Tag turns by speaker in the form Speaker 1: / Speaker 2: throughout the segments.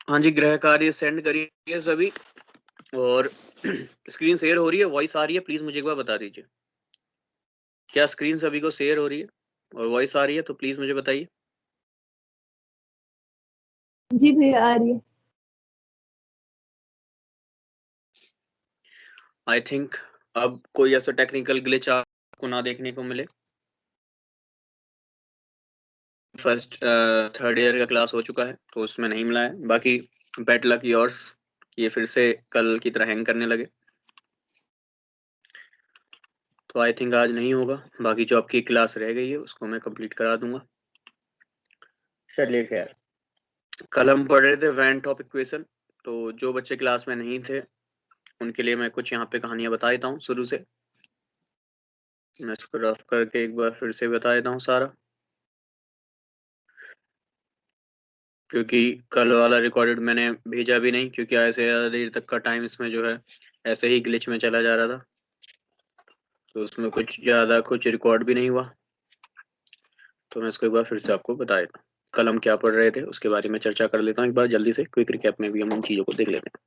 Speaker 1: हाँ जी, गृह कार्य सेंड करिए सभी। और स्क्रीन शेयर हो रही है, वॉइस आ रही है, प्लीज मुझे एक बार बता दीजिए। क्या स्क्रीन सभी को शेयर हो रही है और वॉइस आ रही है? तो प्लीज मुझे बताइए।
Speaker 2: जी भैया आ रही है।
Speaker 1: आई थिंक अब कोई ऐसा टेक्निकल ग्लिच आपको ना देखने को मिले। फर्स्ट थर्ड ईयर का क्लास हो चुका है तो उसमें नहीं मिला है। बाकी बेड लक योर्स, ये फिर से कल की तरह हैंग करने लगे तो आई थिंक आज नहीं होगा। बाकी जो आपकी क्लास रह गई है उसको मैं कंप्लीट करा दूंगा। चलिए खैर, कल हम पढ़ रहे थे वैन टॉप इक्वेशन। तो जो बच्चे क्लास में नहीं थे उनके लिए मैं कुछ यहाँ पे कहानियां बता देता हूँ शुरू से। मैं इसको रफ करके एक बार फिर से बता देता हूँ सारा, क्योंकि कल वाला रिकॉर्डेड मैंने भेजा भी नहीं, क्योंकि ऐसे ज़्यादा देर तक का टाइम इसमें जो है ऐसे ही ग्लिच में चला जा रहा था तो उसमें कुछ ज़्यादा कुछ रिकॉर्ड भी नहीं हुआ। तो मैं इसको एक बार फिर से आपको बता देता हूँ कल हम क्या पढ़ रहे थे, उसके बारे में चर्चा कर लेता हूँ एक बार जल्दी से। क्विक रिकैप में भी हम उन चीज़ों को देख लेते हैं।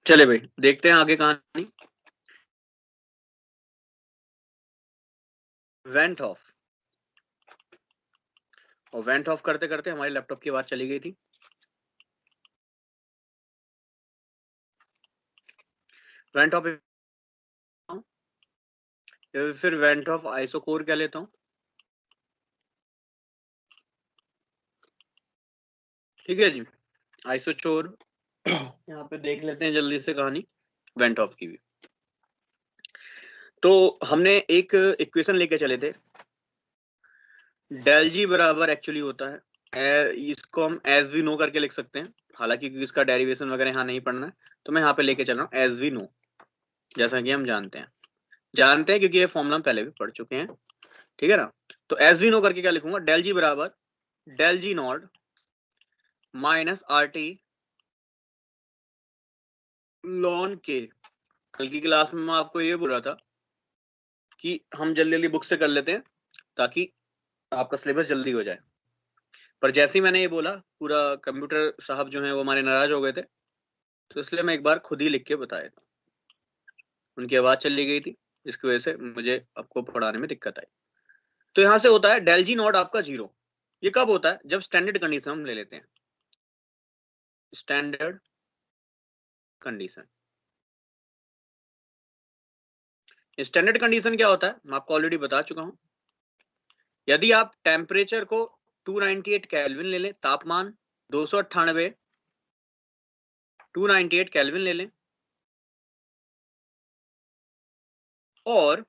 Speaker 1: चले भाई देखते हैं आगे कहानी। वेंट ऑफ, और वेंट ऑफ करते करते हमारे लैपटॉप की आवाज चली गई थी। वेंट ऑफ, फिर वेंट ऑफ आइसोकोर क्या लेता हूँ। ठीक है जी, आइसोचोर यहाँ पे देख लेते हैं जल्दी से कहानी वेंट ऑफ की भी। तो हमने एक इक्वेशन लेके चले थे, डेल जी बराबर एक्चुअली होता है, इसको हम एज वी नो करके लिख सकते हैं। हालांकि इसका डेरिवेशन वगैरह यहाँ नहीं पढ़ना है तो मैं यहाँ पे लेके चल रहा हूँ एज वी नो, जैसा कि हम जानते हैं क्योंकि ये फॉर्मूला हम पहले भी पढ़ चुके हैं। ठीक है ना। तो एज वी नो करके क्या लिखूंगा, डेल जी बराबर del G naught minus R T ln K. कल की क्लास में मैं आपको ये बोल रहा था कि हम जल्दी जल्दी बुक से कर लेते हैं ताकि आपका सिलेबस जल्दी हो जाए, पर जैसे ही मैंने ये बोला पूरा कंप्यूटर साहब जो है वो हमारे नाराज हो गए थे तो इसलिए मैं एक बार खुद ही लिख के बताया था। उनकी आवाज चली गई थी जिसकी वजह से मुझे आपको पढ़ाने में दिक्कत आई। तो यहां से होता है डेल जी नॉट आपका 0। ये कब होता है, जब स्टैंडर्ड कंडीशन हम ले लेते हैं। स्टैंडर्ड कंडीशन, स्टैंडर्ड कंडीशन क्या होता है मैं आपको ऑलरेडी बता चुका हूं। यदि आप टेम्परेचर को 298 केल्विन ले लें, तापमान 298 298 केल्विन ले लें, और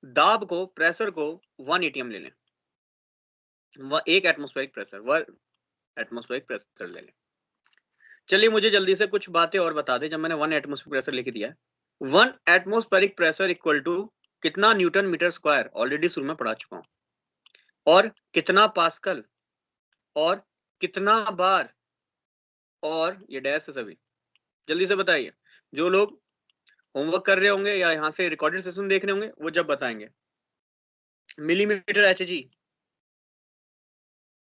Speaker 1: दाब को प्रेशर को 1 atm ले लें, एक एटमोस्फेरिक प्रेशर 1 एटमोस्फेरिक प्रेशर ले लें। चलिए मुझे जल्दी से कुछ बातें और बता दें। जब मैंने 1 एटमोस्फेरिक प्रेशर लिख दिया है, 1 एटमोस्फेरिक प्रेशर इक्वल टू कितना न्यूटन मीटर स्क्वायर, ऑलरेडी शुरू में पढ़ा चुका हूं, और कितना पास्कल, और कितना बार, और ये डैश है सभी। जल्दी से बताइए, जो लोग होमवर्क कर रहे होंगे या यहाँ से रिकॉर्डेड सेशन देख रहे होंगे वो जब बताएंगे। मिलीमीटर एच जी,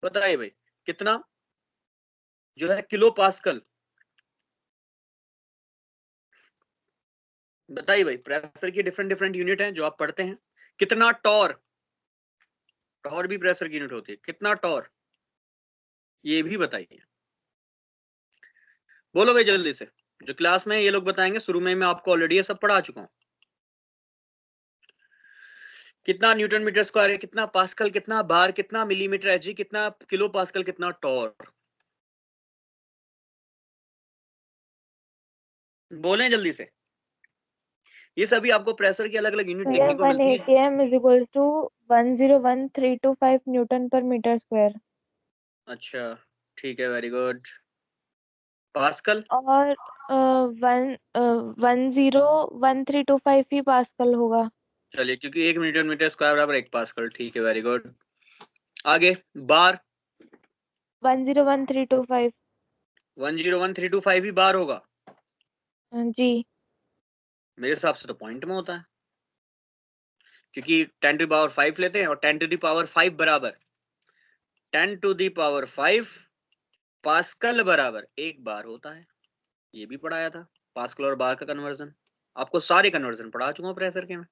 Speaker 1: बताइए भाई कितना जो है किलो पास्कल। बताइए भाई, प्रेशर की डिफरेंट डिफरेंट यूनिट हैं जो आप पढ़ते हैं। कितना टॉर, टॉर भी प्रेशर की यूनिट होती है, कितना टॉर ये भी बताइए। बोलो भाई जल्दी से, जो क्लास में ये लोग बताएंगे, शुरू में मैं आपको ऑलरेडी ये सब पढ़ा चुका हूं। कितना न्यूटन मीटर स्क्वायर है, कितना पास्कल, कितना बार, कितना मिलीमीटर एच जी, कितना किलो पास्कल, कितना टॉर। बोलें जल्दी से। ये सभी आपको प्रेशर की अलग अलग यूनिट
Speaker 2: भैया
Speaker 1: देखने को
Speaker 2: 1
Speaker 1: मिलती है।
Speaker 2: atm is equal to 101,325 newton per metre square.
Speaker 1: अच्छा ठीक है, वेरी गुड। पास्कल?
Speaker 2: और 101,325 ही पास्कल होगा।
Speaker 1: चलिए, क्योंकि 1 मीटर मीटर स्क्वायर बराबर 1 पास्कल। ठीक है, वेरी गुड। आगे बार?
Speaker 2: 101,325।
Speaker 1: 101,325 ही बार होगा?
Speaker 2: जी।
Speaker 1: मेरे हिसाब से तो पॉइंट में होता है, क्योंकि 10 टू पावर 5 लेते हैं और 10 टू पावर 5 बराबर 10 टू पावर 5 पास्कल बराबर 1 बार होता है। ये भी पढ़ाया था, पास्कल और बार का कन्वर्जन। आपको सारे कन्वर्जन पढ़ा चुका हूं प्रेशर के में।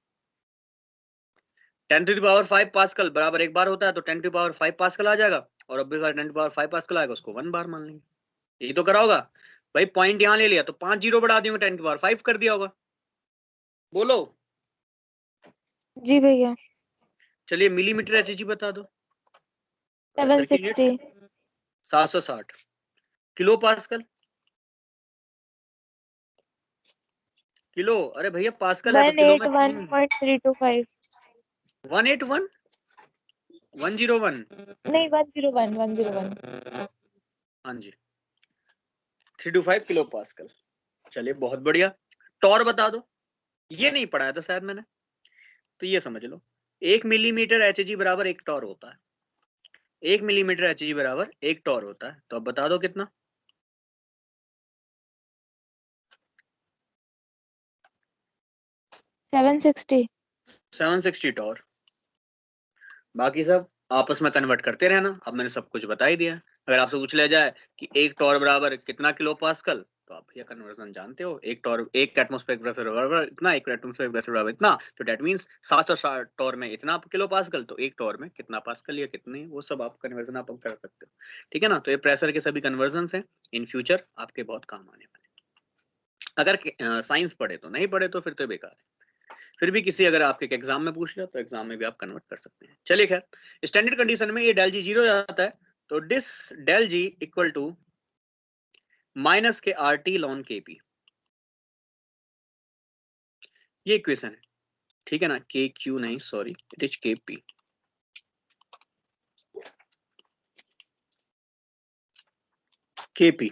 Speaker 1: 10 टू पावर 5 पास्कल बराबर 1 बार होता है, तो 10 टू पावर 5 पास्कल आ जाएगा, और अब भी 10 टू पावर 5 पास्कल आएगा, उसको 1 बार मान लेंगे। यही तो करा होगा भाई। पॉइंट यहां ले लिया तो 5 जीरो बढ़ा दिए, 10 टू पावर 5 कर दिया होगा। बोलो।
Speaker 2: जी भैया।
Speaker 1: चलिए, मिलीमीटर एचजी बता दो। प्रेशर की यूनिट
Speaker 2: 760।
Speaker 1: 760। Kilo pascal? किलो? अरे भैया पास्कल है तो किलो में
Speaker 2: 181.325।
Speaker 1: 181 101।
Speaker 2: नहीं, 101 101।
Speaker 1: हाँ जी, 325 किलो पास्कल। चलिए बहुत बढ़िया। टॉर बता दो। ये नहीं पढ़ाया था शायद मैंने, तो ये समझ लो। 1 मिलीमीटर एचजी बराबर 1 टॉर होता है। 1 मिलीमीटर एचजी बराबर 1 टॉर होता है, तो अब बता दो कितना।
Speaker 2: 760।
Speaker 1: 760 टॉर। बाकी सब आपस में कन्वर्ट करते रहना। अब मैंने सब कुछ बता ही दिया। अगर आपसे पूछ लिया जाए कि 1 टॉर बराबर कितना किलो पास्कल, तो आप ये कन्वर्जन जानते हो। 1 टॉर 1 एटमॉस्फेरिक प्रेशर बराबर इतना, 1 एटमॉस्फेरिक प्रेशर बराबर इतना, तो दैट मींस 760 टॉर में इतना किलो पास्कल, तो 1 टॉर में कितना पास्कल या कितने, वो सब आप कन्वर्जन आप कर सकते हो। ठीक है ना। तो ये प्रेशर के सभी कन्वर्जन हैं, इन फ्यूचर आपके बहुत काम आने वाले। अगर साइंस पढ़े तो, नहीं पढ़े तो फिर तो बेकार है। फिर भी किसी अगर आपके एग्जाम में पूछ लिया तो एग्जाम में भी आप कन्वर्ट कर सकते हैं। चलिए खैर, स्टैंडर्ड कंडीशन में ये डेल जी जीरो जाता है, तो this del G equal to minus के R T ln K P. ये इक्वेशन है, ठीक है ना। के क्यू नहीं, sorry, it is K P. K P,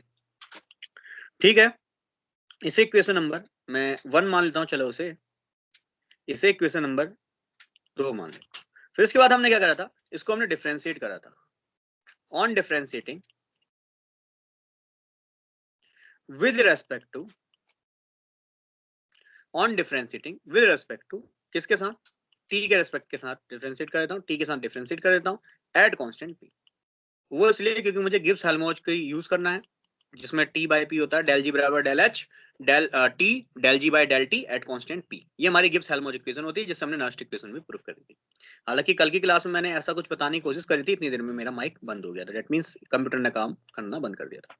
Speaker 1: ठीक है। इसे इक्वेशन नंबर मैं 1 मान लेता हूं, चलो इसे इक्वेशन नंबर 2 मान लेता हूं। फिर इसके बाद हमने क्या करा था, इसको हमने डिफरेंशिएट करा था। On differentiating with respect to, on differentiating with respect to, किसके साथ? टी के रेस्पेक्ट के साथ डिफरेंशिएट कर देता हूं, टी के साथ डिफरेंशिएट कर देता हूं एट कांस्टेंट पी। वो इसलिए क्योंकि मुझे गिब्स हेल्महोल्ट्ज का यूज करना है, जिसमें टी बाई पी होता है, डेल जी बराबर del H del T del G by del T at constant P. ये हमारी गिब्स हेल्महोल्ट्ज इक्वेशन होती है, जिससे हमने नॉस्टिक इक्वेशन भी प्रूफ करी थी। हालांकि कल की क्लास में मैंने ऐसा कुछ बताने की कोशिश करी थी, इतनी देर में मेरा माइक बंद हो गया था। दैट मींस कंप्यूटर ने काम करना बंद कर दिया था।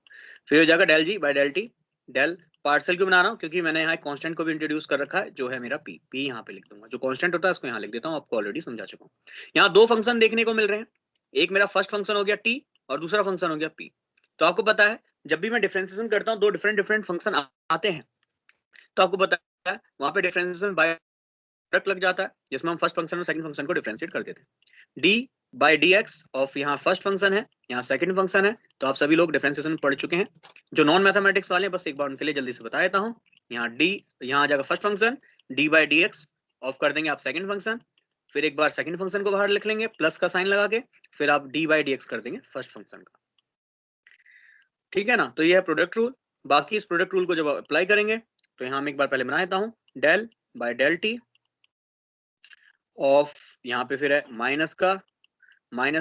Speaker 1: फिर हो जाएगा del G by del T del. Partial क्यों बना रहा हूँ, क्योंकि मैंने यहाँ कांस्टेंट को भी इंट्रोड्यूस कर रखा है, जो है मेरा पी। पी यहाँ पे लिख दूंगा, जो कांस्टेंट होता है उसको यहाँ लिख देता हूँ, आपको ऑलरेडी समझा चुका हूँ। यहाँ दो फंक्शन देखने को मिल रहे हैं, एक मेरा फर्स्ट फंक्शन हो गया टी और दूसरा फंक्शन हो गया पी। तो आपको पता है जब भी मैं डिफरेंशिएशन करता हूँ, दो डिफरेंट डिफरेंट फंक्शन आते हैं, तो आपको पता है वहां पे डिफरेंशिएशन बाय प्रोडक्ट लग जाता है, जिसमें हम फर्स्ट फंक्शन और सेकंड फंक्शन को डिफरेंशिएट कर देते हैं। D by D X of, यहाँ फर्स्ट फंक्शन है, यहाँ सेकंड फंक्शन है, तो आप सभी लोग डिफरेंशिएशन पढ़ चुके हैं। जो नॉन मैथमेटिक्स वाले हैं, बस एक बार उनके लिए जल्दी से बता देता हूँ। यहाँ डी, यहाँ आ जाएगा first function, D by D X of कर देंगे आप सेकंड फंक्शन, फिर एक बार सेकंड फंक्शन को बाहर लिख लेंगे प्लस का साइन लगा के, फिर आप डी बाई डी एक्स कर देंगे फर्स्ट फंक्शन का। ठीक है ना। तो ये है प्रोडक्ट रूल। बाकी इस प्रोडक्ट रूल को जब अप्लाई करेंगे, तो यहाँ मैं एक बार पहले बना देता हूँ, del by del T of, यहाँ पे फिर है माइनस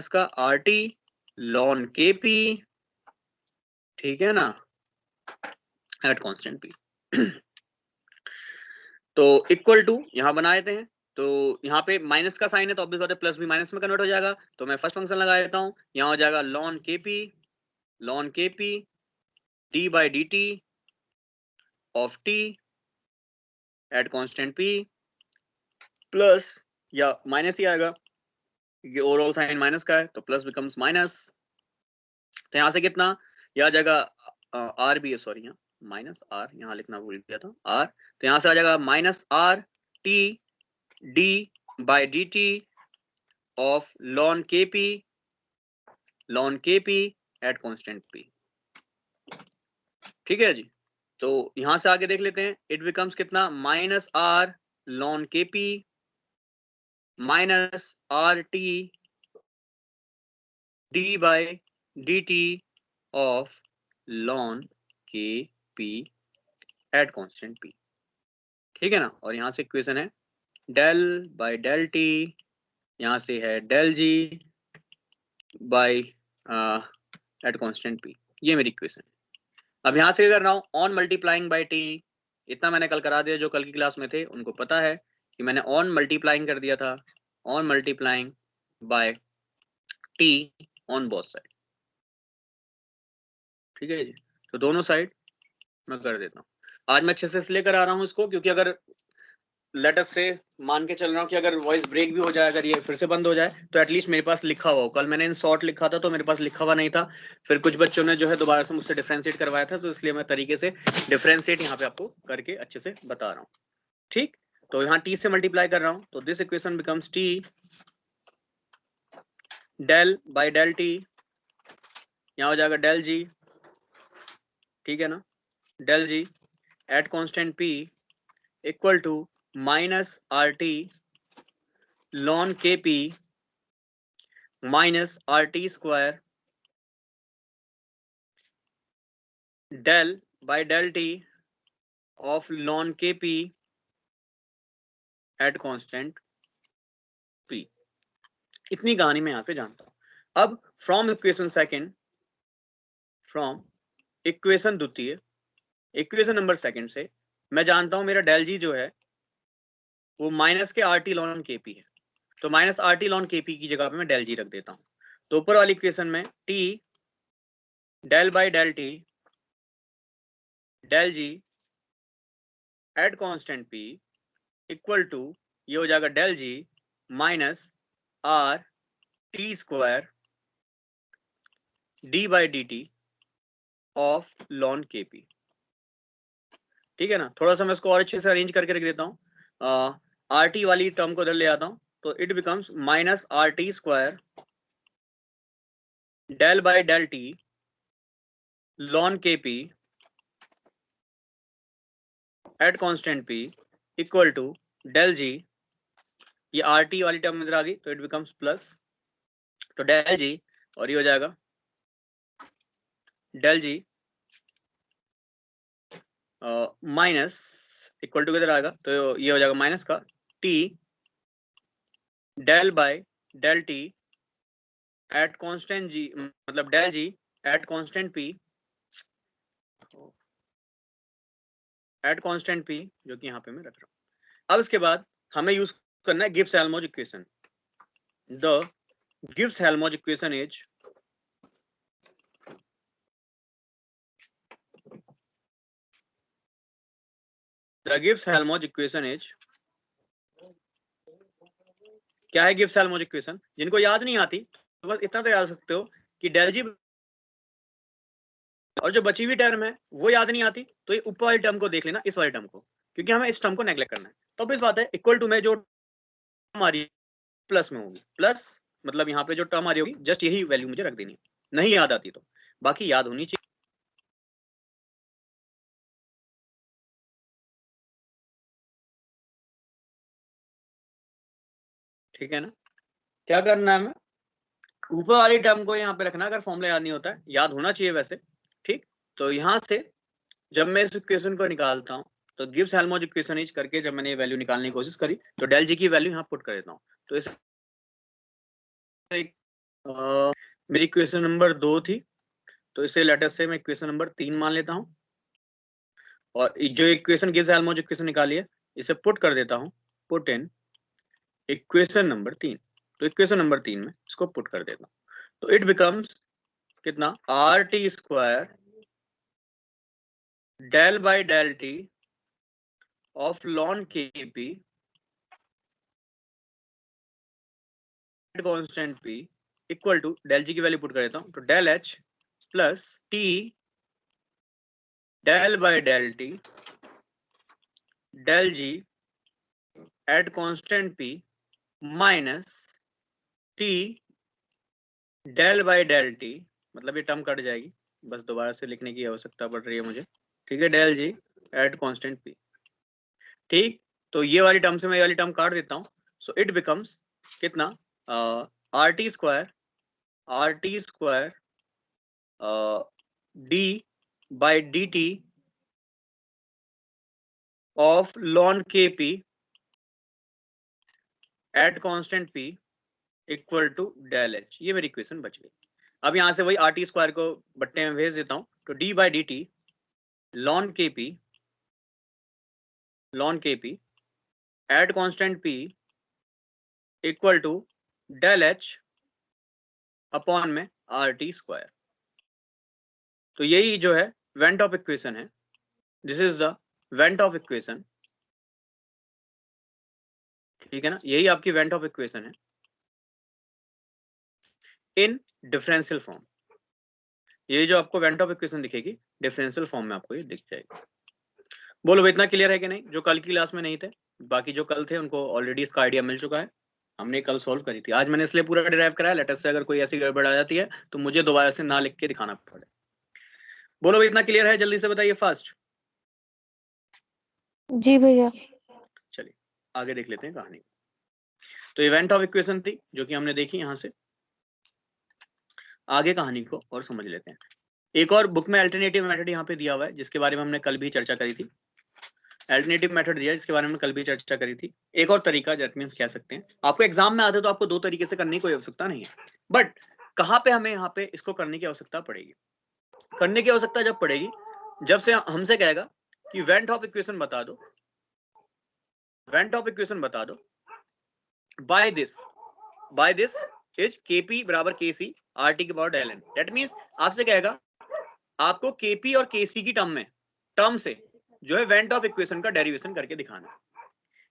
Speaker 1: का R T ln K P, ठीक है ना, एट कांस्टेंट पी। तो इक्वल टू यहाँ बना देते हैं, तो यहाँ पे माइनस का साइन है, तो ऑब्वियस बात है प्लस भी माइनस में कन्वर्ट हो जाएगा, तो मैं फर्स्ट फंक्शन लगा देता हूँ। यहाँ हो जाएगा lawn K P D by D T of T at constant P, plus या माइनस ही आएगा, ये ओवरऑल साइन माइनस का है, तो प्लस बिकम्स माइनस। तो यहाँ से कितना, यह आ जाएगा आर भी है, सॉरी यहाँ माइनस आर यहाँ लिखना भूल गया था, आर। तो यहाँ से आ जाएगा minus R T D by D T of ln kp at constant p। ठीक है जी। तो यहां से आगे देख लेते हैं, इट बिकम्स कितना, minus R ln kp minus R T D by D T of ln kp at constant p। ठीक है ना। और यहाँ से इक्वेशन है डेल बाई डेल टी, यहाँ से है del G by at constant p। ये मेरी इक्वेशन है। अब यहाँ से कर रहा हूँ ऑन मल्टीप्लाइंग बाई टी, इतना मैंने कल करा दिया, जो कल की क्लास में थे उनको पता है कि मैंने ऑन मल्टीप्लाइंग कर दिया था, on multiplying by T on both side. ठीक है जी। तो दोनों साइड मैं कर देता हूँ। आज मैं अच्छे से इसलिए करा रहा हूँ इसको, क्योंकि अगर लेटर से मान के चल रहा हूँ कि अगर वॉइस ब्रेक भी हो जाए, अगर ये फिर से बंद हो जाए, तो एटलीस्ट मेरे पास लिखा हुआ हो। कल मैंने इन शॉर्ट लिखा था तो मेरे पास लिखा हुआ नहीं था, फिर कुछ बच्चों ने जो है दोबारा से मुझसे डिफरेंशिएट करवाया था, तो इसलिए मैं तरीके से डिफरेंशिएट यहाँ पे आपको करके अच्छे से बता रहा हूँ। ठीक, तो यहाँ टी से मल्टीप्लाई कर रहा हूँ, तो this equation becomes T del by del T, यहाँ हो जाएगा डेल जी, ठीक है ना, del G at constant P equal to minus R T ln K P minus R T square del by del T of ln K P at constant P. इतनी कहानी मैं यहां से जानता हूं। अब from equation second, from equation द्वितीय, equation number second से मैं जानता हूं मेरा डेल जी जो है वो माइनस के R T ln K P है, तो minus R T ln K P की जगह पे मैं डेल जी रख देता हूं। तो ऊपर वाली इक्वेशन में T del by del T del G at constant P equal to, ये हो जाएगा del G minus R T square D by D T of ln K P. ठीक है ना। थोड़ा सा मैं इसको और अच्छे से अरेंज करके रख देता हूँ, आर टी वाली टर्म को इधर ले आता हूँ, तो it becomes minus R T square del by del T ln K P at constant P equal to del G, ये आर टी वाली टर्म इधर आ गई तो इट बिकम्स प्लस, तो डेल जी, और ये हो जाएगा del G minus equal to किधर आएगा, तो ये हो जाएगा माइनस का T del by del T at constant G, मतलब del G at constant P, at constant P, जो कि यहाँ पे मैं रख रहा हूँ। अब इसके बाद हमें यूज करना है Gibbs Helmholtz equation. The Gibbs Helmholtz equation is, the Gibbs Helmholtz equation is, क्या है गिब्स हेल्महोल्ट्ज इक्वेशन? जिनको याद नहीं आती तो बस इतना तो याद सकते हो कि डेल जी, और जो बची हुई टर्म है वो याद नहीं आती, तो ये ऊपर वाली टर्म को देख लेना, इस वाली टर्म को, क्योंकि हमें इस टर्म को नेगलेक्ट करना है। तो इस बात है इक्वल टू में जो हमारी प्लस में होगी, प्लस मतलब यहाँ पे जो टर्म आ रही होगी जस्ट यही वैल्यू मुझे रख देनी है, नहीं याद आती तो बाकी याद होनी चाहिए। ठीक है ना। क्या करना है हमें, ऊपर वाली टर्म को यहाँ पे रखना, अगर फॉर्मूला याद नहीं होता है, याद होना चाहिए वैसे। ठीक, तो यहाँ से जब मैं इस इक्वेशन को निकालता हूँ, तो गिब्स हेल्महोल्ट्ज इक्वेशन इज करके जब मैंने ये वैल्यू निकालने की कोशिश करी, तो डेल जी की वैल्यू यहाँ पुट कर देता हूँ। तो इस मेरी इक्वेशन नंबर 2 थी, तो इसे लेटर से मैं इक्वेशन नंबर 3 मान लेता हूँ, और जो इक्वेशन गिब्स हेल्महोल्ट्ज इक्वेशन निकाली है इसे पुट कर देता हूँ, पुट इन इक्वेशन नंबर 3। तो इक्वेशन नंबर 3 में इसको पुट कर देता हूँ, तो इट बिकम्स कितना, R T square del by del T of ln K P constant P equal to, del G की वैल्यू पुट कर देता हूँ, तो del H plus T del by del T del G at constant P minus T del by del T, मतलब ये term cut जाएगी, बस दोबारा से लिखने की आवश्यकता पड़ रही है मुझे, ठीक है, del G at constant P. ठीक, तो ये वाली टर्म से मैं ये वाली टर्म काट देता हूँ, सो इट बिकम्स कितना, R T square D by D T of ln K P at constant P equal to del H. ये मेरी इक्वेशन बच गई। अब यहां से वही आर टी स्क्वायर को बट्टे में भेज देता हूं, तो D by D T ln K P at constant P equal to del H upon में आर टी स्क्वायर। तो यही जो है वेंट ऑफ इक्वेशन है, this is the van't Hoff equation, ठीक है ना, यही आपकी वेंट ऑफ इक्वेशन है इन डिफरेंशियल फॉर्म। ये जो आपको वेंट ऑफ इक्वेशन दिखेगी डिफरेंशियल फॉर्म में आपको ये दिख जाएगी। बोलो इतना क्लियर है कि नहीं, जो कल की क्लास में नहीं थे, बाकी जो कल थे उनको ऑलरेडी इसका आइडिया मिल चुका है, हमने कल सॉल्व करी थी। आज मैंने इसलिए पूरा डिराइव कराया, लेटेस्ट से अगर कोई ऐसी गड़बड़ आ जाती है तो मुझे दोबारा से ना लिख के दिखाना पड़े। बोलो इतना क्लियर है, जल्दी से बताइए फास्ट।
Speaker 2: जी भैया।
Speaker 1: चलिए आगे देख लेते हैं कहानी। तो इवेंट ऑफ इक्वेशन थी जो कि हमने देखी, यहां से आगे कहानी को और समझ लेते हैं। एक और बुक में अल्टरनेटिव मेथड यहाँ पे दिया हुआ है जिसके बारे में हमने कल भी चर्चा करी थी। अल्टरनेटिव मेथड दिया जिसके बारे में कल भी चर्चा करी थी। एक और तरीका दैट मींस कह सकते हैं, आपको एग्जाम में आते तो आपको दो तरीके से करने की कोई आवश्यकता नहीं है, बट कहाँ पे हमें यहाँ पे इसको करने की आवश्यकता पड़ेगी, करने की आवश्यकता जब पड़ेगी जब से हमसे कहेगा कि वेंट ऑफ इक्वेशन बता दो, वेंट ऑफ इक्वेशन बता दो बाय दिस इज केपी बराबर केसी आर टी के power del N. That means आपसे कहेगा आपको केपी और केसी की टर्म से जो है वेंट ऑफ इक्वेशन का डेरिवेशन करके दिखाना है।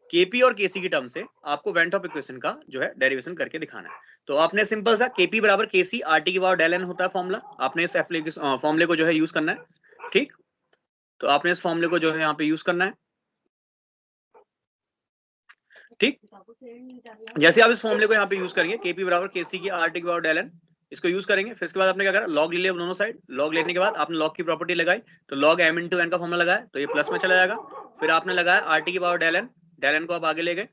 Speaker 1: केपी और केसी की टर्म से आपको वेंट ऑफ इक्वेशन का जो है डेरिवेशन करके दिखाना है। तो आपने सिंपल सा केपी बराबर केसी आर टी की पावर डेल एन होता है फॉर्मूला, आपने इस एप्लीकेशन फॉर्मूले को जो है यूज करना है। ठीक, तो आपने इस फॉर्मूले को जो है यहाँ पे यूज करना है। ठीक, जैसे आप इस फॉर्मूले को यहाँ पे यूज करेंगे केपी बराबर केसी की आर टी की पावर डेल एन, इसको यूज करेंगे, फिर इसके बाद आपने क्या करा, लॉग ले लिया दोनों साइड, लॉग लेने के बाद आपने लॉग की प्रॉपर्टी लगाई, तो लॉग एम इंटू एन का फॉर्मूला लगाया तो ये प्लस में चला जाएगा, फिर आपने लगाया आर टी की पावर डेल एन को आप आगे ले गए।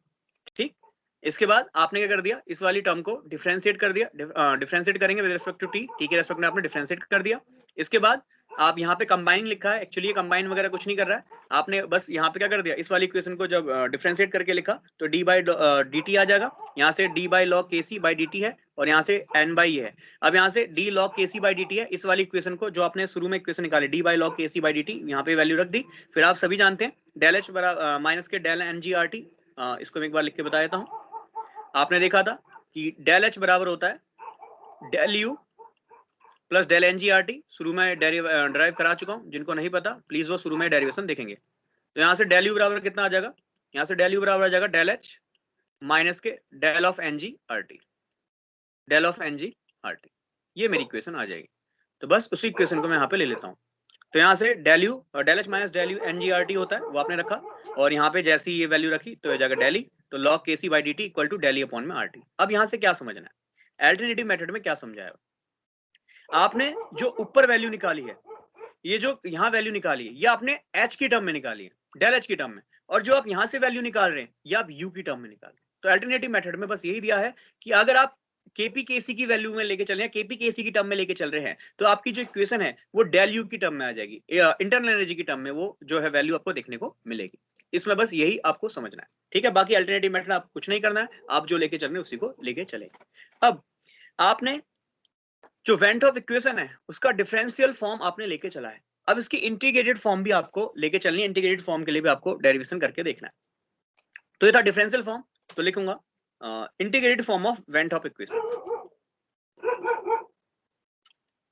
Speaker 1: ठीक, इसके बाद आपने क्या कर दिया, इस वाली टर्म को डिफरेंशिएट कर दिया, डिफरेंशिएट करेंगे with respect to T, T के रिस्पेक्ट में आपने डिफरेंशिएट कर दिया। इसके बाद आप यहाँ पे कंबाइनिंग लिखा है, एक्चुअली ये कंबाइन वगैरह कुछ नहीं कर रहा है, आपने बस यहाँ पे क्या कर दिया, इस वाली इक्वेशन को जब डिफरेंशिएट करके लिखा तो डी बाई डी टी आ जाएगा, यहाँ से D by log K C by D T है और यहाँ से एन बाई है। अब यहाँ से D log K C by D T है, इस वाली इक्वेशन को जो आपने शुरू में इक्वेशन निकाली D by log K C by D T यहाँ पे वैल्यू रख दी। फिर आप सभी जानते हैं डेल एच बराबर माइनस के del N G R T, इसको मैं एक बार लिख के बता देता हूँ। आपने देखा था कि डेल एच बराबर होता है del U plus del N G R T, शुरू में ड्राइव करा चुका हूं, जिनको नहीं पता प्लीज वो शुरू में डेरिवेशन देखेंगे। तो यहाँ से डेल यू बराबर कितना आ जाएगा, यहाँ से डेल यू बराबर आ जाएगा डेल एच माइनस के del of N G R T, del of N G R T, ये मेरी इक्वेशन आ जाएगी। तो बस उसी इक्वेशन को मैं यहाँ पे ले लेता हूँ। तो यहाँ से डेल यू और del H minus del U N G R T होता है वो आपने रखा, और यहाँ पे जैसी ये वैल्यू रखी तो ये जाएगा डेली, तो log K C by D T equal to del H upon में आर टी। अब यहाँ से क्या समझना है, अल्टरनेटिव मेथड में क्या समझाया, आपने जो ऊपर वैल्यू निकाली है, ये जो यहाँ वैल्यू निकाली है ये आपने एच की टर्म में निकाली है, डेल एच की टर्म में, और जो आप यहाँ से वैल्यू निकाल रहे हैं ये आप यू की टर्म में निकाल रहे हैं। तो अल्टरनेटिव मेथड में बस यही दिया है कि अगर आप केपी केसी की वैल्यू में लेके चल रहे हैं, केपी केसी की टर्म में लेके चल रहे हैं, तो आपकी जो इक्वेशन है वो डेल यू की टर्म में आ जाएगी, इंटरनल एनर्जी की टर्म में वो जो है वैल्यू आपको देखने को मिलेगी। इसमें बस यही आपको समझना है, ठीक है। बाकी अल्टरनेटिव मेथड आपको कुछ नहीं करना है, आप जो लेके चल रहे हैं उसी को लेके चले। अब आपने जो वेंट ऑफ इक्वेशन है उसका डिफरेंशियल फॉर्म आपने लेके चला है, अब इसकी इंटीग्रेटेड फॉर्म भी आपको लेके चलनी है, इंटीग्रेटेड फॉर्म के लिए भी आपको डेरिवेशन करके देखना है। तो ये था डिफरेंशियल फॉर्म, तो लिखूंगा integrated form of went Hoff equation,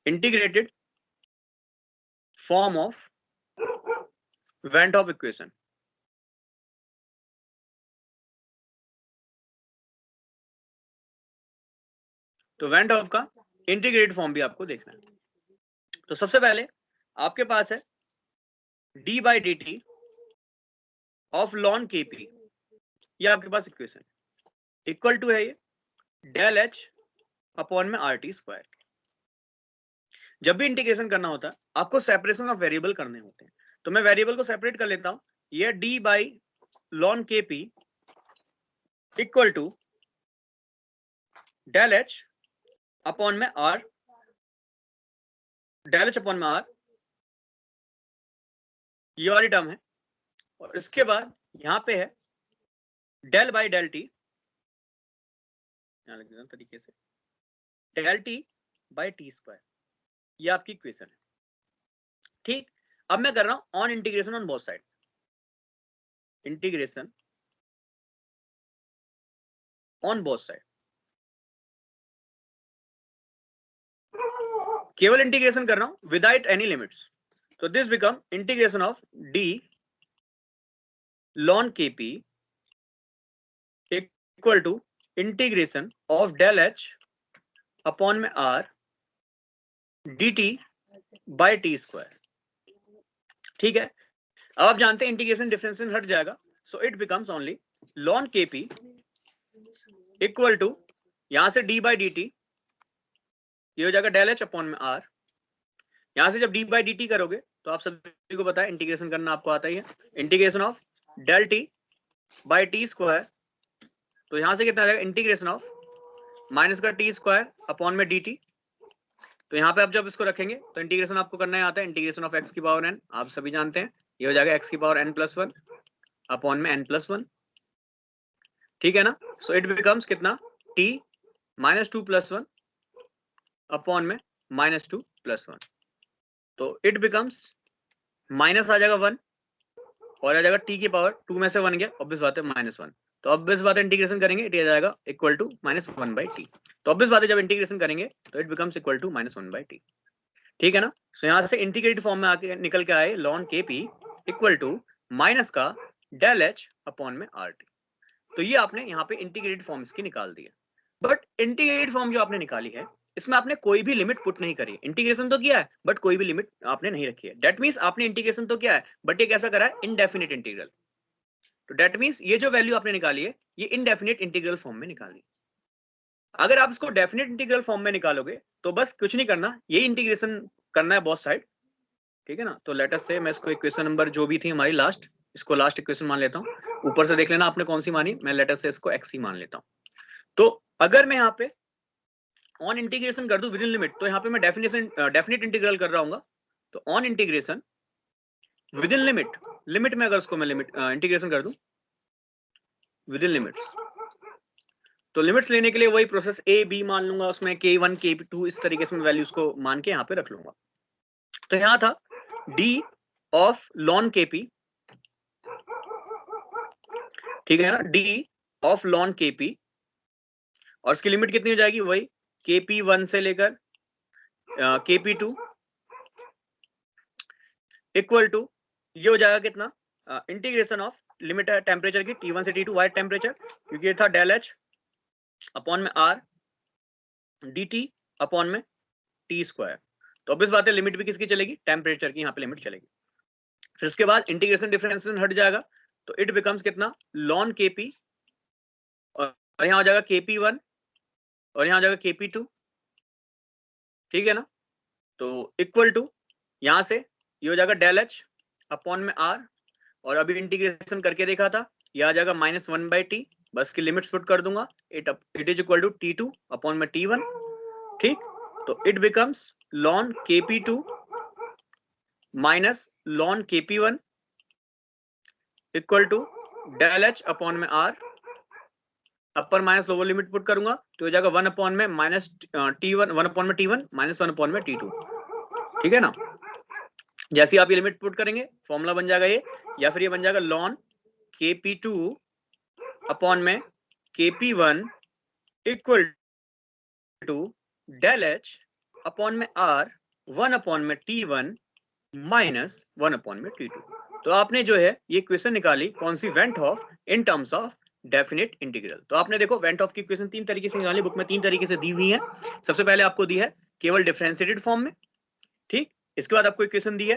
Speaker 1: integrated form of went Hoff equation. तो वेंट ऑफ का इंटीग्रेटेड फॉर्म भी आपको देखना है। तो सबसे पहले आपके पास है D by D T of ln K P, ये आपके पास इक्वेशन इक्वल टू है ये डेल एच अपॉन में RT स्क्वायर। जब भी इंटीग्रेशन करना होता है आपको सेपरेशन ऑफ वेरिएबल करने होते हैं, तो मैं वेरिएबल को सेपरेट कर लेता हूं। ये d by ln KP equal to del H upon में R, डेल एच अपॉन में R, ये वाली टर्म है। और इसके बाद यहां पे है डेल बाई डेल टी, यहां लिख देता हूं तरीके से, del T by T square. ये आपकी इक्वेशन है। ठीक, अब मैं कर रहा हूं on integration on both side. Integration on both side, केवल इंटीग्रेशन कर रहा हूं विदाउट एनी लिमिट्स। तो this become integration of d ln KP equal to integration of del H upon में R dt by T square. ठीक है, अब आप जानते हैं इंटीग्रेशन डिफरेंशिएशन हट जाएगा, so it becomes only ln KP equal to, यहां से d बाई dt, ये हो जाएगा डेल एच अपॉन में R। यहां से जब d बाई dt करोगे तो आप सभी को पता है इंटीग्रेशन करना आपको आता ही है, integration of del T by T square. तो यहां से कितना आ जाएगा इंटीग्रेशन ऑफ माइनस का टी स्क्वायर अपॉन में dt। तो यहाँ पे आप जब इसको रखेंगे तो इंटीग्रेशन आपको करना ही आता है, इंटीग्रेशन ऑफ x की पावर n, आप सभी जानते हैं ये हो जाएगा x की पावर n प्लस 1 अपॉन में n प्लस 1। ठीक है ना, सो इट बिकम्स कितना t माइनस 2 प्लस 1 अपॉन में माइनस 2 प्लस 1। तो इट बिकम्स माइनस आ जाएगा 1 और आ जाएगा t की पावर 2 में से 1 गया, ऑब्वियस बात है माइनस 1। तो ऑब्वियस बात है इंटीग्रेशन करेंगे इट आ जाएगा equal to minus 1 by T. तो ऑब्वियस बात है जब इंटीग्रेशन करेंगे तो it becomes equal to minus 1 by T. ठीक है ना, सो यहां से इंटीग्रेटेड फॉर्म में आके निकल के आए ln KP equal to minus का डेल एच अपॉन में RT। तो ये आपने यहाँ पे इंटीग्रेटेड फॉर्म इसकी निकाल दी है। बट इंटीग्रेटेड फॉर्म जो आपने निकाली है इसमें आपने कोई भी लिमिट पुट नहीं करी। इंटीग्रेशन तो किया है बट कोई भी लिमिट आपने नहीं रखी है। डेट मीन्स आपने इंटीग्रेशन तो किया है बट ये कैसा करा है, इनडेफिनिट इंटीग्रल। तो डेट मीन्स ये जो वैल्यू आपने निकाली है ये इनडेफिनिट इंटीग्रल फॉर्म में निकाली। अगर आप इसको डेफिनेट इंटीग्रल फॉर्म में निकालोगे तो बस कुछ नहीं करना, यही इंटीग्रेशन करना है बोथ साइड। ठीक है ना, तो लेट अस से मैं इसको इक्वेशन नंबर जो भी थी हमारी लास्ट, इसको लास्ट इक्वेशन मान लेता हूँ। ऊपर से देख लेना आपने कौन सी मानी, मैं लेट अस से इसको x ही मान लेता हूँ। तो अगर मैं यहाँ पे ऑन इंटीग्रेशन कर दूं विद इन लिमिट, तो यहाँ पे मैं डेफिनेट इंटीग्रल कर रहा हूँ। तो on integration with in limit, limit में अगर उसको मैं लिमिट इंटीग्रेशन कर दूं विद इन लिमिट्स, तो लिमिट्स लेने के लिए वही प्रोसेस a b मान लूंगा, उसमें k1 k2 इस तरीके से मैं वैल्यूज को मान के यहाँ पे रख लूंगा। तो यहाँ था d ऑफ ln kp, ठीक है ना, d ऑफ ln kp, और इसकी लिमिट कितनी हो जाएगी, वही kp1 से लेकर kp2 इक्वल टू, ये हो जाएगा कितना, इंटीग्रेशन ऑफ लिमिट है टेम्परेचर की T1 से T2 वाइट टेम्परेचर, क्योंकि ये था डेल एच अपॉन में R dt अपॉन में टी स्क्वायर। तो ऑब्वियस बात है लिमिट भी किसकी चलेगी, टेम्परेचर की यहाँ पे लिमिट चलेगी। फिर इसके बाद इंटीग्रेशन डिफरेंशिएशन हट जाएगा, तो इट बिकम्स कितना ln KP, और यहाँ हो जाएगा KP1 और यहाँ हो जाएगा KP2। ठीक है ना, तो इक्वल टू यहाँ से ये हो जाएगा डेल एच अपॉन में R, और अभी इंटीग्रेशन करके देखा था ये आ जाएगा माइनस 1 बाई टी, बस की लिमिट्स पुट कर दूंगा, it is equal to T2 upon में T1। ठीक, तो it becomes ln KP2 minus ln KP1 equal to del H upon में R, upper minus lower limit put करूंगा तो हो जाएगा 1 अपॉन में माइनस T1, 1 अपॉन में T1 माइनस 1 अपॉन में T2। ठीक है ना, जैसे आप ये लिमिट पुट करेंगे फॉर्मूला बन जाएगा ये, या फिर ये बन जाएगा ln KP2 अपॉन में KP1 equal to del H upon में R 1 अपॉन में T1 माइनस 1 अपॉन में T2। तो आपने जो है ये इक्वेशन निकाली कौन सी, van't Hoff in terms of definite integral. तो आपने देखो वेंट ऑफ की इक्वेशन 3 तरीके से निकाली, बुक में 3 तरीके से दी हुई है। सबसे पहले आपको दी है केवल डिफरेंशिएटेड फॉर्म में, ठीक, इसके बाद आपको इक्वेशन दी है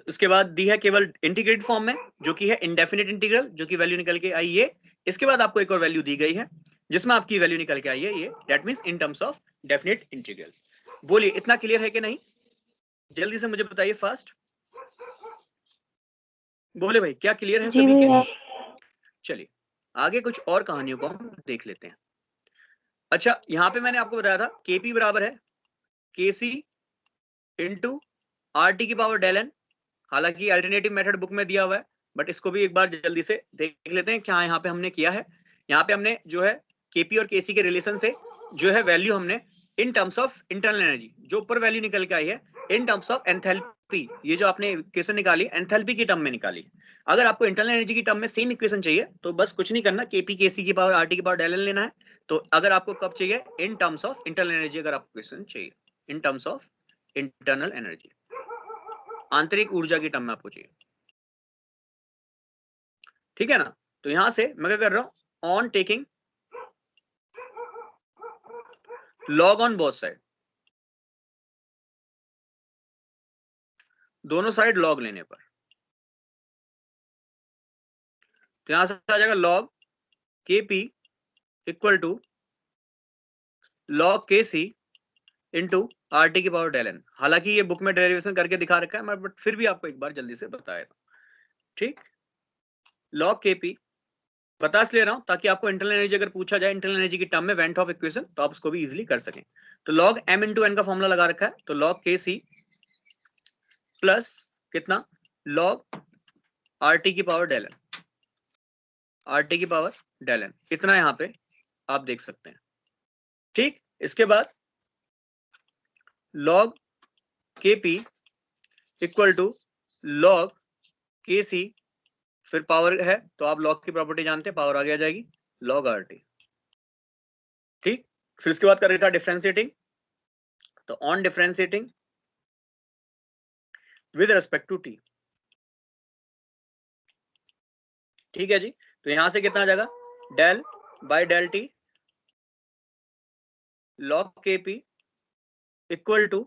Speaker 1: इसके बाद दी है केवल इंटीग्रेटेड फॉर्म में जो कि है इनडेफिनेट इंटीग्रल, जो कि वैल्यू निकल के आई ये। इसके बाद आपको एक और वैल्यू दी गई है जिसमें आपकी वैल्यू निकल के आई है ये, that means in terms of definite integral. बोलिए इतना क्लियर है कि नहीं? जल्दी से मुझे बताइए फास्ट, बोले भाई क्या क्लियर है
Speaker 2: जी
Speaker 1: सभी के?
Speaker 2: भैया।
Speaker 1: चलिए आगे कुछ और कहानियों को हम देख लेते हैं। अच्छा यहाँ पे मैंने आपको बताया था केपी बराबर है केसी इंटू आर टी की पावर डेल एन। हालांकि अल्टरनेटिव मेथड बुक में दिया हुआ है, बट इसको भी एक बार जल्दी से देख लेते हैं क्या यहाँ पे हमने किया है। यहाँ पे हमने जो है केपी और केसी के रिलेशन से जो है वैल्यू हमने इन टर्म्स ऑफ इंटरनल एनर्जी, जो ऊपर वैल्यू निकल के आई है इन टर्म्स ऑफ एंथैल्पी, ये जो आपने इक्वेशन निकाली एंथैल्पी की टर्म में निकाली। अगर आपको इंटरनल एनर्जी की टर्म में सेम इक्वेशन चाहिए तो बस कुछ नहीं करना, केपी केसी की पावर आरटी की पावर डेल एन लेना है। तो अगर आपको कब चाहिए? इन टर्म्स ऑफ इंटरनल एनर्जी, अगर आपको क्वेश्चन चाहिए इन टर्म्स ऑफ इंटरनल एनर्जी, आंतरिक ऊर्जा की टर्म में आपको चाहिए, ठीक है ना। तो यहां से मैं क्या कर रहा हूं, on taking log on both side, दोनों साइड लॉग लेने पर, तो यहां से आ जाएगा log K P equal to log K C into are T की पावर डेल एन। हालांकि ये बुक में डेरिवेशन करके दिखा रखा है, बट फिर भी आपको एक बार जल्दी से बताएगा, ठीक। लॉग के पी बता ले रहा हूं ताकि आपको इंटरनल एनर्जी अगर पूछा जाए इंटरनल एनर्जी की टर्म में वेंट ऑफ इक्वेशन, तो आप उसको भी इजीली कर सकें। तो लॉग एम इंटू एन का फॉर्मूला लगा रखा है, तो लॉग के सी प्लस कितना, लॉग आर टी की power del N, R T की पावर डेल एन कितना यहां पे आप देख सकते हैं, ठीक। इसके बाद log K P equal to log K सी, फिर पावर है तो आप लॉग की प्रॉपर्टी जानते हैं, पावर आगे आ जाएगी लॉग आर टी, ठीक। फिर उसके बाद कर रखा डिफरेंशिएटिंग, तो on differentiating with respect to T, ठीक है जी। तो यहां से कितना आ जाएगा, del by del T log K P equal to,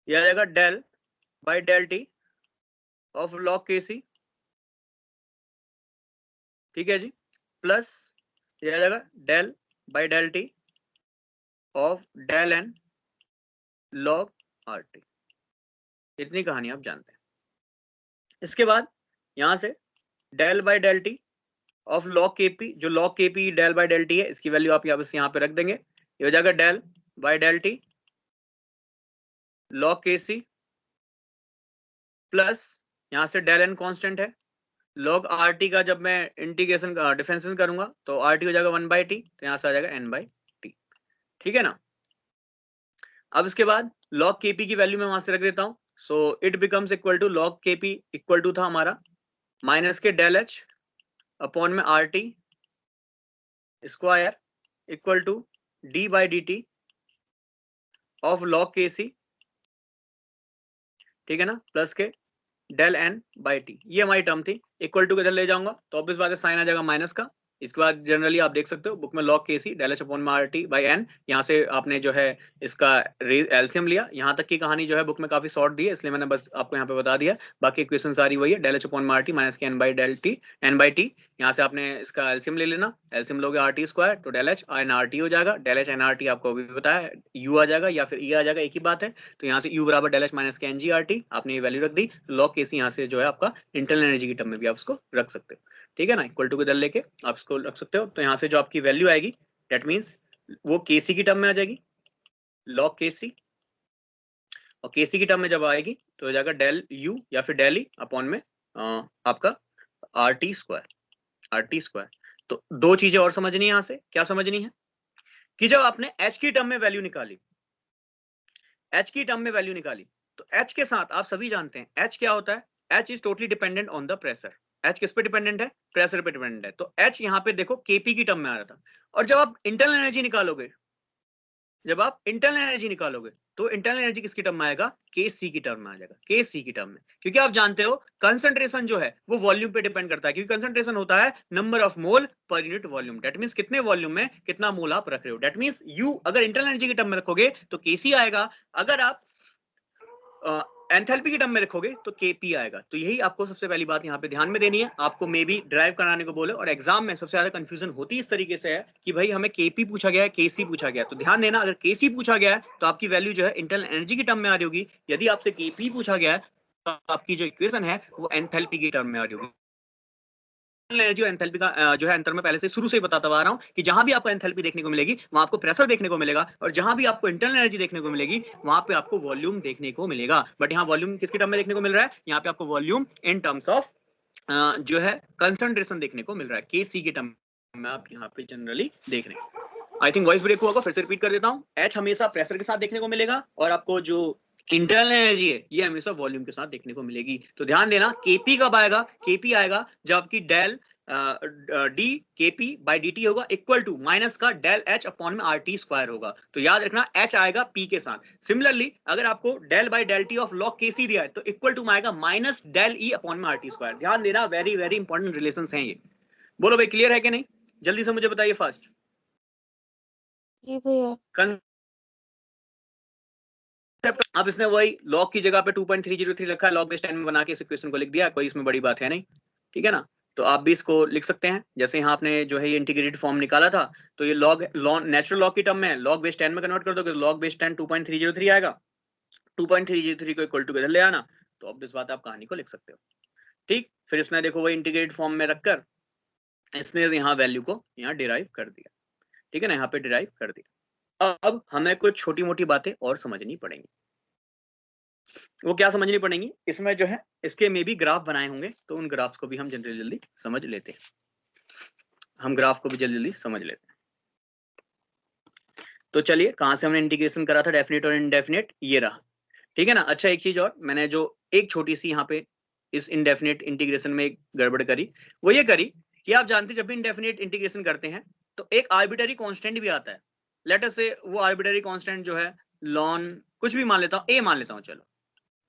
Speaker 1: यह आ जाएगा del by del T of log K C, ठीक है जी, प्लस यह आ जाएगा del by del T of del N log R T. इतनी कहानी आप जानते हैं। इसके बाद यहां से del by del T of log K P, जो log K P del by del T है, इसकी वैल्यू आप यहाँ पे रख देंगे, ये हो जाएगा del by del T log K C plus यहां से डेल एन कांस्टेंट है, लॉग आर टी का जब मैं इंटीग्रेशन डिफरेंशिएशन करूंगा तो आर टी हो जाएगा 1/t, तो यहां से आ जाएगा n/t, ठीक है ना। अब इसके बाद लॉग के पी की वैल्यू मैं वहां से रख देता हूं, so it becomes equal to log K P equal to था हमारा माइनस के डेल एच अपॉन में R T square equal to D by D T of log K C, ठीक है ना, प्लस के डेल एन बाई टी, ये हमारी टर्म थी। इक्वल टू के इधर ले जाऊंगा तो ऑब्वियस बात है साइन आ जाएगा माइनस का। इसके बाद जनरली आप देख सकते हो बुक में लॉग के सी डेल एच अपॉन में आर टी बाई एन, यहाँ से आपने जो है इसका एलसीएम लिया। यहाँ तक की कहानी जो है बुक में काफी शॉर्ट दी है, इसलिए मैंने बस आपको यहाँ पे बता दिया, बाकी इक्वेशन सारी वही है, डेल एच अपॉन में आर टी माइनस के N by del T N by T. यहाँ से आपने इसका एलसीएम ले लेना, एलसीएम लोगे आर टी स्क्वायर तो del H N R T हो जाएगा, del H N R T आपको अभी बताया यू आ जाएगा या फिर ई आ जाएगा, एक ही बात है। तो यहाँ से यू बराबर डेल एच माइनस के एन जी आर टी, आपने ये वैल्यू रख दी, लॉग के सी यहाँ से जो है आपका इंटरनल एनर्जी की टर्म में भी आप उसको रख सकते हो, ठीक है ना। इक्वल टू के इधर लेके आप इसको रख सकते हो, तो यहाँ से जो आपकी वैल्यू आएगी दैट मीन्स वो के सी की टर्म में आ जाएगी, लॉग के सी, और के सी की टर्म में जब आएगी तो हो जाएगा डेल यू या फिर डेल ई अपॉन में आपका are T square, are T square. तो दो चीजें और समझनी है यहाँ से, क्या समझनी है कि जब आपने एच की टर्म में वैल्यू निकाली, एच की टर्म में वैल्यू निकाली, तो एच के साथ आप सभी जानते हैं एच क्या होता है, H is totally dependent on the pressure. H किस पे डिपेंडेंट है, प्रेशर पे डिपेंडेंट है। तो एच यहाँ पे देखो केपी की टर्म में आ रहा था, और जब आप इंटरनल एनर्जी निकालोगे, जब आप इंटरनल एनर्जी निकालोगे तो इंटरनल एनर्जी किसकी टर्म में आएगा, के सी की टर्म में आ जाएगा, के सी की टर्म में। क्योंकि आप जानते हो कंसंट्रेशन जो है वो वॉल्यूम पे डिपेंड करता है, क्योंकि कंसंट्रेशन होता है number of mole per unit volume, that means कितने वॉल्यूम में कितना मोल आप रख रहे हो, दैट मींस यू अगर इंटरनल एनर्जी की टर्म में रखोगे तो के सी आएगा, अगर आप एंथैल्पी की टर्म में रखोगे तो Kp आएगा। तो यही आपको सबसे पहली बात यहाँ पे ध्यान में देनी है। आपको मे बी ड्राइव कराने को बोले और एग्जाम में सबसे ज्यादा कंफ्यूजन होती इस तरीके से है कि भाई हमें Kp पूछा गया है, Kc पूछा गया है। तो ध्यान देना, अगर Kc पूछा गया है तो आपकी वैल्यू जो है इंटरनल एनर्जी की टर्म में आ रही होगी। यदि आपसे Kp पूछा गया है तो आपकी जो इक्वेशन है वो एंथैल्पी की टर्म में आ रही होगी। एनर्जी और एंथैल्पी का जो है अंतर मैं पहले से शुरू से ही बताता आ रहा हूं कि जहां भी आपको एंथैल्पी देखने को मिलेगी वहां आपको प्रेशर देखने को मिलेगा, और जहां भी आपको इंटरनल एनर्जी देखने को मिलेगी वहां पे आपको वॉल्यूम देखने को मिलेगा। बट यहाँ वॉल्यूम किसकी टर्म में देखने को मिल रहा है? यहाँ पे आपको वॉल्यूम इन टर्म्स ऑफ जो है कंसंट्रेशन देखने को मिल रहा है, केसी की टर्म में आप यहाँ पे जनरली देख रहे हैं। आई थिंक वॉइस ब्रेक हुआ होगा, फिर से रिपीट कर देता हूँ। एच हमेशा प्रेशर के साथ देखने को मिलेगा और आपको जो इंटरनल एनर्जी है ये हमेशा वॉल्यूम के साथ देखने को मिलेगी। तो ध्यान देना, केपी कब आएगा? केपी आएगा जब आपकी del D KP by D T होगा इक्वल टू माइनस का डेल एच अपॉन में आर टी स्क्वायर होगा। तो याद रखना एच आएगा पी के साथ। सिमिलरली अगर आपको del by del T of log K C दिया है तो इक्वल टू में आएगा माइनस डेल ई अपॉन में आर टी स्क्वायर। ध्यान देना, वेरी वेरी इंपॉर्टेंट रिलेशन हैं ये। बोलो भाई क्लियर है कि नहीं? जल्दी से मुझे बताइए फास्ट।
Speaker 2: जी भैया।
Speaker 1: अब इसने वही लॉग की जगह पे 2.303 रखा है, लॉग बेस 10 में बना के इस इक्वेशन को लिख दिया, कोई इसमें बड़ी बात है नहीं, ठीक है ना। तो आप भी इसको लिख सकते हैं। जैसे यहाँ आपने जो है ये इंटीग्रेटेड फॉर्म निकाला था, तो ये लॉग नेचुरल लॉग की टर्म में लॉग बेस 10 में कन्वर्ट कर दोगे तो लॉग बेस 10 2.303 आएगा। 2.303 को इक्वल टू ले आना, तो अब इस बात आप कहानी को लिख सकते हो। ठीक, फिर इसने देखो वही इंटीग्रेटेड फॉर्म में रखकर इसने यहाँ वैल्यू को यहाँ डिराइव कर दिया, ठीक है ना, यहाँ पे डिराइव कर दिया। अब हमें कुछ छोटी मोटी बातें और समझनी पड़ेंगी। वो क्या समझनी पड़ेंगी? इसमें जो है इसके में भी ग्राफ बनाए होंगे, तो उन ग्राफ्स को भी हम जल्दी जल्दी समझ लेते हैं। हम ग्राफ को भी जल्दी जल्दी समझ लेते हैं। तो चलिए, कहां से हमने इंटीग्रेशन करा था डेफिनेट और इनडेफिनेट, ये रहा, ठीक है ना। अच्छा, एक चीज और, मैंने जो एक छोटी सी यहाँ पे इस इनडेफिनेट इंटीग्रेशन में एक गड़बड़ करी, वो ये करी कि आप जानते जब भी इनडेफिनेट इंटीग्रेशन करते हैं तो एक आर्बिटरी कांस्टेंट भी आता है। लेट अस से वो आर्बिटरी कांस्टेंट जो है लॉन कुछ भी मान लेता हूँ, ए मान लेता हूँ, चलो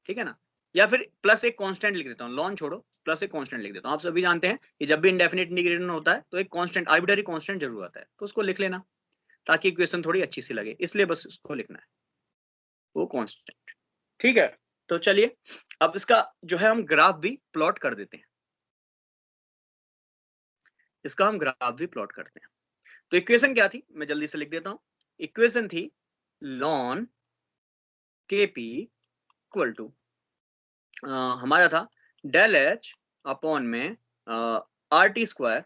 Speaker 1: ठीक है ना, या फिर प्लस एक कांस्टेंट लिख देता हूँ, लॉन छोड़ो प्लस एक कांस्टेंट लिख देता हूँ। आप सभी जानते हैं कि जब भी इंडेफिनेट इंटीग्रेशन होता है तो एक कांस्टेंट आर्बिटरी कांस्टेंट जरूर आता है, तो उसको लिख लेना ताकि इक्वेशन थोड़ी अच्छी सी लगे, इसलिए बस उसको लिखना है, वो कांस्टेंट, ठीक है। तो चलिए अब इसका जो है हम ग्राफ भी प्लॉट कर देते हैं, इसका हम ग्राफ भी प्लॉट करते हैं। तो इक्वेशन क्या थी, मैं जल्दी से लिख देता हूं। इक्वेशन थी lawn K P equal to हमारा था डेल एच अपॉन में आर टी स्क्वायर,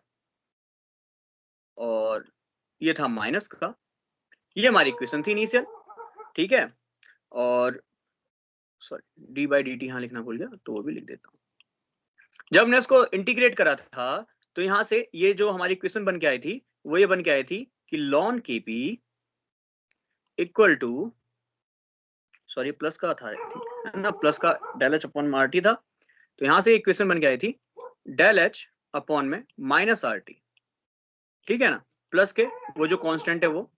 Speaker 1: और ये था माइनस का, ये हमारी इक्वेशन थी इनिशियल, ठीक है। और sorry D by D T यहाँ लिखना भूल गया, तो वो भी लिख देता हूँ। जब हमने इसको इंटीग्रेट करा था तो यहां से ये जो हमारी इक्वेशन बन के आई थी वो ये बन के आई थी कि ln K P equal to, sorry plus का था ठीक है ना, प्लस का डेल एच अपॉन में आर टी था, तो यहां से इक्वेशन बन के आई थी डेल एच अपॉन में माइनस आर टी, ठीक है ना, प्लस के वो जो कांस्टेंट है वो।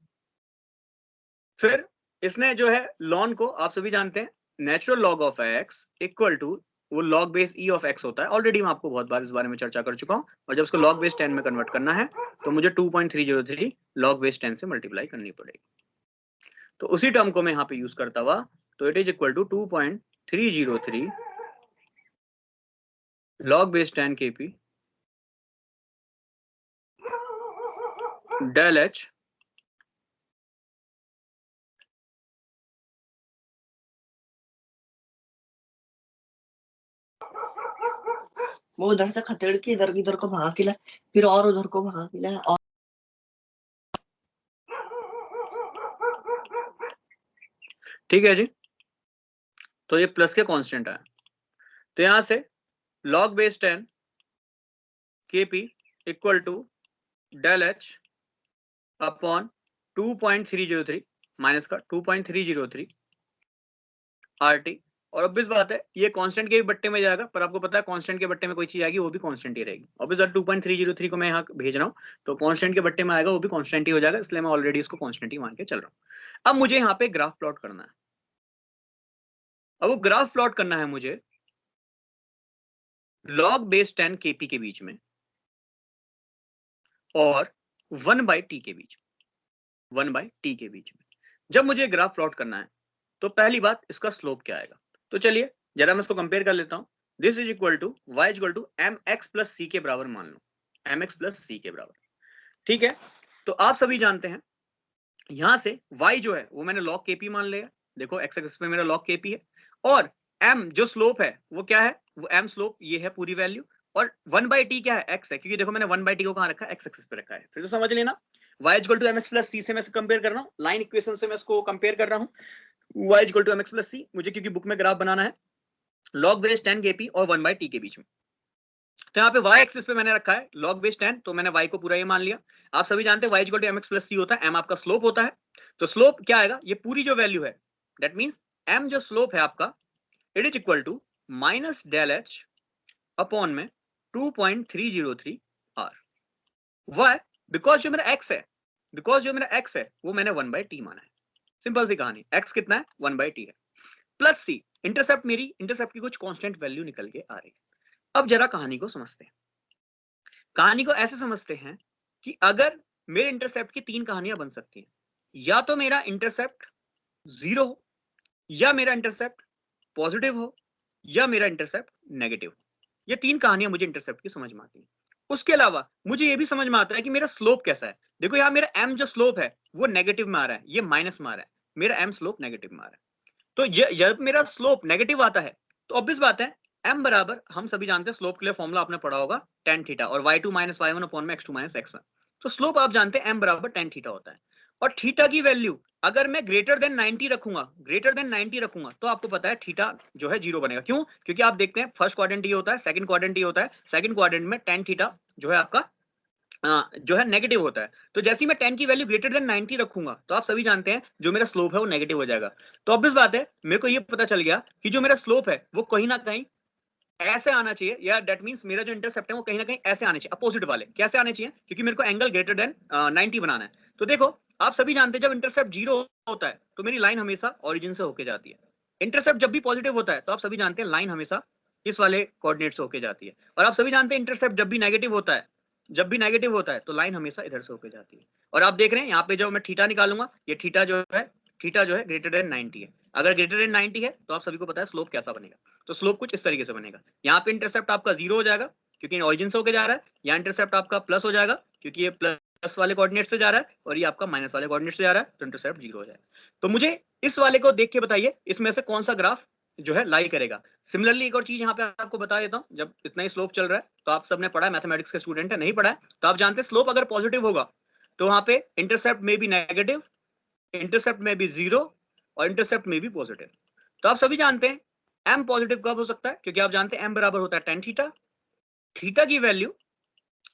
Speaker 1: फिर इसने जो है लॉन को, आप सभी जानते हैं natural log of X equal to वो log base E of X होता है, ऑलरेडी मैं आपको बहुत बार इस बारे में चर्चा कर चुका हूं। और जब उसको लॉग बेस 10 में कन्वर्ट करना है तो मुझे 2.303 लॉग बेस 10 से मल्टीप्लाई करनी पड़ेगी। तो उसी टर्म को मैं यहाँ पे यूज करता हुआ, तो it is equal to 2.303 log base 10 K P del H
Speaker 3: वो उधर से खदेड़ के इधर को भगा के लाए, फिर और उधर को भगा के लाए, और
Speaker 1: ठीक है जी। तो ये प्लस के कांस्टेंट आया, तो यहां से log base 10 K P equal to del H upon 2.303 minus का 2.303 आर टी। और अब इस बात है ये कांस्टेंट के भी बट्टे में जाएगा, पर आपको पता है कांस्टेंट के बट्टे में कोई चीज आएगी वो भी कांस्टेंट ही रहेगी। अब इस 2.303 को मैं यहाँ भेज रहा हूँ तो कांस्टेंट के बट्टे में आएगा वो भी कांस्टेंट ही हो जाएगा, इसलिए मैं ऑलरेडी इसको कांस्टेंट ही मान के चल रहा हूँ। अब मुझे यहाँ पे ग्राफ प्लॉट करना है। अब वो ग्राफ प्लॉट करना है मुझे लॉग बेस 10 केपी के बीच में और 1/t के बीच में, 1/t के बीच में। जब मुझे ग्राफ प्लॉट करना है तो पहली बात इसका स्लोप क्या आएगा। तो चलिए जरा मैं इसको कंपेयर कर लेता हूं। This is equal to y is equal to mx plus c के बराबर मान लो, mx प्लस c के बराबर, ठीक है। तो आप सभी जानते हैं यहां से y जो है वो मैंने log kp मान लिया, देखो x एक्सिस पे मेरा log kp है, और m जो स्लोप है वो क्या है, वो m स्लोप ये है पूरी वैल्यू, और 1/t क्या है, x है, क्योंकि देखो मैंने 1/t को कहां रखा है, x एक्सिस पे रखा है। फिर से समझ लेना, y equal to mx plus c से मैं कंपेयर कर रहा हूँ, लाइन इक्वेशन से मैं इसको कंपेयर कर रहा हूँ, y equal to mx plus c, मुझे क्योंकि बुक में ग्राफ बनाना है log बेस 10 kp और 1/t के बीच में। तो यहाँ पे y एक्सिस पे मैंने रखा है log बेस 10, तो मैंने y को पूरा ये मान लिया। आप सभी जानते हैं y equal to mx plus c होता है, m आपका स्लोप होता है, तो स्लोप क्या आएगा, ये पूरी जो वैल्यू है, दैट मींस m जो स्लोप है आपका, it is equal to minus del H upon में 2.303 r। वाई, बिकॉज जो मेरा x है, बिकॉज जो मेरा x है वो मैंने 1/t माना है, सिंपल सी कहानी, x कितना है 1/t है, प्लस c, इंटरसेप्ट मेरी, इंटरसेप्ट की कुछ कांस्टेंट वैल्यू निकल के आ रही है। अब जरा कहानी को समझते हैं, कहानी को ऐसे समझते हैं कि अगर मेरे इंटरसेप्ट की 3 कहानियां बन सकती हैं, या तो मेरा इंटरसेप्ट 0 हो, या मेरा इंटरसेप्ट पॉजिटिव हो, या मेरा इंटरसेप्ट नेगेटिव हो। ये 3 कहानियां मुझे इंटरसेप्ट की समझ में आती हैं। उसके अलावा मुझे ये भी समझ में आता है कि मेरा स्लोप कैसा है। देखो यहाँ मेरा m जो स्लोप है वो नेगेटिव में आ रहा है, ये माइनस में आ रहा है, मेरा m स्लोप नेगेटिव में आ रहा है। तो जब मेरा स्लोप नेगेटिव आता है तो ऑब्वियस बात है m बराबर, हम सभी जानते हैं स्लोप के लिए फॉर्मूला आपने पढ़ा होगा tan थीटा, और y2 माइनस y1 अपॉन में x2 माइनस x1। तो स्लोप आप जानते हैं m बराबर tan थीटा होता है, और थीटा की वैल्यू अगर मैं ग्रेटर देन 90 रखूंगा, ग्रेटर देन 90 रखूंगा, तो आपको पता है थीटा जो है 0 बनेगा। क्यों? क्योंकि आप देखते हैं फर्स्ट क्वाड्रेंट ये होता है, सेकंड क्वाड्रेंट ये होता है, सेकंड क्वाड्रेंट में tan थीटा जो है आपका जो है नेगेटिव होता है। तो जैसे ही मैं 10 की वैल्यू ग्रेटर देन 90 रखूंगा, तो आप सभी जानते हैं जो मेरा स्लोप है वो नेगेटिव हो जाएगा। तो ऑब्वियस बात है मेरे को ये पता चल गया कि जो मेरा स्लोप है वो कहीं ना कहीं ऐसे आना चाहिए, या दैट मींस मेरा जो इंटरसेप्ट है वो कहीं ना कहीं ऐसे आने चाहिए, अपोजिट वाले। कैसे आने चाहिए? क्योंकि मेरे को एंगल ग्रेटर देन 90 बनाना है। तो देखो आप सभी जानते हैं जब इंटरसेप्ट 0 होता है तो मेरी लाइन हमेशा ओरिजिन से होके जाती है। इंटरसेप्ट जब भी पॉजिटिव होता है तो आप सभी जानते हैं लाइन हमेशा इस वाले कोऑर्डिनेट से होके जाती है। और आप सभी जानते हैं इंटरसेप्ट जब भी नेगेटिव होता है, जब भी नेगेटिव होता है तो लाइन हमेशा इधर से होके जाती है। और आप देख रहे हैं यहाँ पे जब मैं थीटा निकालूंगा, ये थीटा जो है ग्रेटर देन 90 है। अगर ग्रेटर देन 90 है तो आप सभी को पता है स्लोप कैसा बनेगा। तो स्लोप कुछ इस तरीके से बनेगा, यहाँ पे इंटरसेप्ट आपका 0 हो जाएगा क्योंकि ऑरिजिन से होके जा रहा है, यहाँ इंटरसेप्ट आपका प्लस हो जाएगा क्योंकि ये प्लस वाले कोऑर्डिनेट से जा रहा है, और ये आपका माइनस वाले कोऑर्डिनेट से जा रहा है, तो इंटरसेप्ट 0 हो जाएगा। तो मुझे इस वाले को देख के बताइए इसमें से कौन सा ग्राफ जो है लाई करेगा। सिमिलरली एक और चीज यहाँ पे आपको बता देता हूँ, जब इतना ही स्लोप चल रहा है तो आप सबने पढ़ा है, मैथमेटिक्स के स्टूडेंट है, नहीं पढ़ा है तो आप जानते हैं स्लोप अगर पॉजिटिव होगा तो वहां पे इंटरसेप्ट में भी नेगेटिव, इंटरसेप्ट में भी 0, और इंटरसेप्ट में भी पॉजिटिव। तो आप सभी जानते हैं m पॉजिटिव कब हो सकता है, क्योंकि आप जानते हैं m बराबर होता है tan थीटा। थीटा की वैल्यू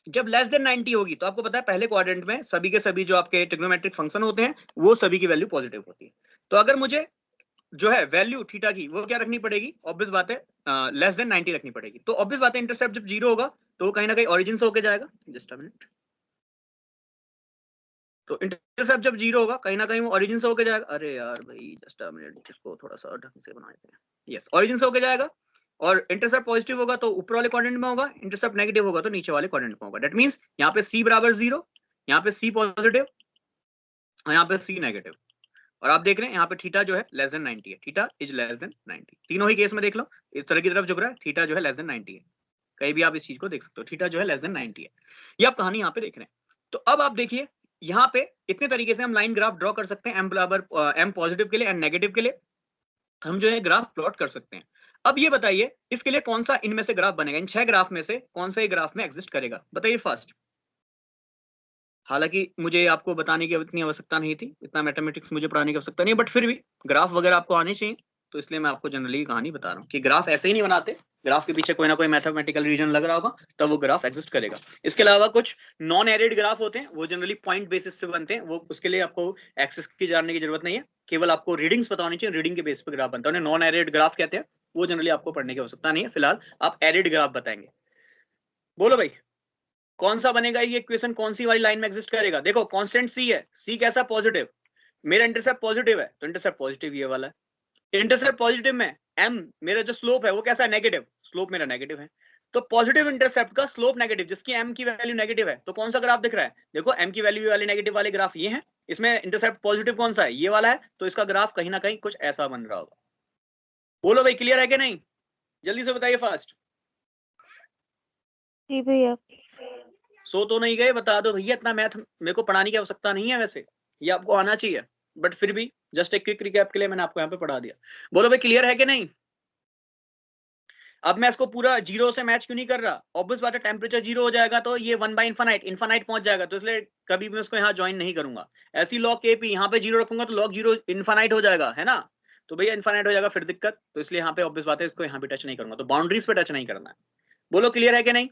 Speaker 1: जब लेस देन 90 होगी तो आपको पता है पहले क्वाड्रेंट में सभी के सभी जो आपके ट्रिग्नोमेट्रिक फंक्शन होते हैं वो सभी की वैल्यू पॉजिटिव होती है। तो अगर मुझे जो है वैल्यू थीटा की वो क्या रखनी पड़ेगी, ऑब्वियस बात है लेस देन 90 रखनी पड़ेगी। तो ऑब्वियस बात है इंटरसेप्ट जब 0 होगा तो वो कहीं ना कहीं ओरिजिन से होके जाएगा। जस्ट अ मिनट, तो इंटरसेप्ट जब 0 होगा कहीं ना कहीं वो ओरिजिन से होके जाएगा। अरे यार भाई जस्ट अ मिनट, इसको थोड़ा सा ढंग से बना देते हैं। यस, ओरिजिन से होके जाएगा, और इंटरसेप्ट पॉजिटिव होगा तो ऊपर वाले क्वाड्रेंट में होगा, इंटरसेप्ट नेगेटिव होगा तो नीचे वाले क्वाड्रेंट में होगा। दैट मींस यहाँ पे c बराबर 0, यहाँ पे c पॉजिटिव और यहाँ पे c नेगेटिव। और आप देख रहे हैं यहाँ पे थीटा जो है लेस देन 90 है, थीटा इज लेस देन 90। तीनों ही केस में देख लो इस तरह की तरफ झुक रहा है, थीटा जो है लेस देन 90 है। कहीं भी आप इस चीज को देख सकते हो, थीटा जो है लेस देन 90 है। ये आप कहानी यहाँ पे देख रहे हैं। तो अब आप देखिए यहाँ पे इतने तरीके से हम लाइन ग्राफ ड्रॉ कर सकते हैं, m बराबर m पॉजिटिव के लिए एंड नेगेटिव के लिए हम जो है ग्राफ प्लॉट कर सकते हैं। अब ये बताइए इसके लिए कौन सा इनमें से ग्राफ बनेगा, इन 6 ग्राफ में से कौन सा ये ग्राफ में एग्जिस्ट करेगा, बताइए फर्स्ट। हालांकि मुझे आपको बताने की इतनी आवश्यकता नहीं थी, इतना मैथमेटिक्स मुझे पढ़ाने की आवश्यकता नहीं है, बट फिर भी ग्राफ वगैरह आपको आने चाहिए, तो इसलिए मैं आपको जनरली कहानी बता रहा हूँ कि ग्राफ ऐसे ही नहीं बनाते, ग्राफ के पीछे कोई ना कोई मैथमेटिकल रीजन लग रहा होगा तब वो ग्राफ एग्जिस्ट करेगा। इसके अलावा कुछ नॉन एरिड ग्राफ होते हैं, वो जनरली पॉइंट बेसिस से बनते हैं, वो उसके लिए आपको एक्सिस की जानने की जरूरत नहीं है, केवल आपको रीडिंग्स पता होनी चाहिए, रीडिंग के बेस पर ग्राफ बनता है, उन्हें नॉन एरिड ग्राफ कहते हैं, वो जनरली आपको पढ़ने की आवश्यकता नहीं है। फिलहाल आप एरिड ग्राफ बताएंगे। बोलो भाई कौन सा बनेगा ये इक्वेशन, कौन सी वाली लाइन में एग्जिस्ट करेगा। देखो कांस्टेंट c है, c कैसा पॉजिटिव, मेरा इंटरसेप्ट पॉजिटिव है तो इंटरसेप्ट पॉजिटिव ये वाला है। इंटरसेप्ट पॉजिटिव में m मेरा जो स्लोप है वो कैसा है, नेगेटिव, स्लोप मेरा नेगेटिव है। तो पॉजिटिव इंटरसेप्ट का स्लोप नेगेटिव, जिसकी m की वैल्यू नेगेटिव है, तो कौन सा ग्राफ दिख रहा है, देखो m की वैल्यू वाले नेगेटिव वाले ग्राफ ये हैं, इसमें इंटरसेप्ट पॉजिटिव कौन सा है, ये वाला है, तो इसका ग्राफ कहीं ना कहीं कुछ ऐसा बन रहा होगा। बोलो भाई क्लियर है कि नहीं, जल्दी से बताइए फास्ट।
Speaker 2: जी भैया।
Speaker 1: सो तो नहीं गए, बता दो भैया, इतना मैथ मेरे को पढ़ाने की आवश्यकता नहीं है, वैसे ये आपको आना चाहिए, बट फिर भी जस्ट एक क्विक रिकैप के लिए मैंने आपको यहाँ पे पढ़ा दिया। बोलो भाई क्लियर है कि नहीं। अब मैं इसको पूरा जीरो से मैच क्यों नहीं कर रहा, ऑब्वियस बात है टेम्परेचर जीरो हो जाएगा तो ये 1/इनफाइनाइट इनफाइनाइट पहुंच जाएगा, तो इसलिए कभी भी इसको यहाँ ज्वाइन नहीं करूंगा। ऐसी लॉग के पी यहाँ पे जीरो रखूंगा तो लॉग जीरो इनफाइनाइट हो जाएगा, है ना, तो भैया इनफाइनाइट हो जाएगा फिर दिक्कत, तो इसलिए यहाँ पे ऑब्वियस बात है इसको यहाँ पे टच नहीं करूंगा, तो बाउंड्रीज पे टच नहीं करना है। बोलो क्लियर है कि नहीं।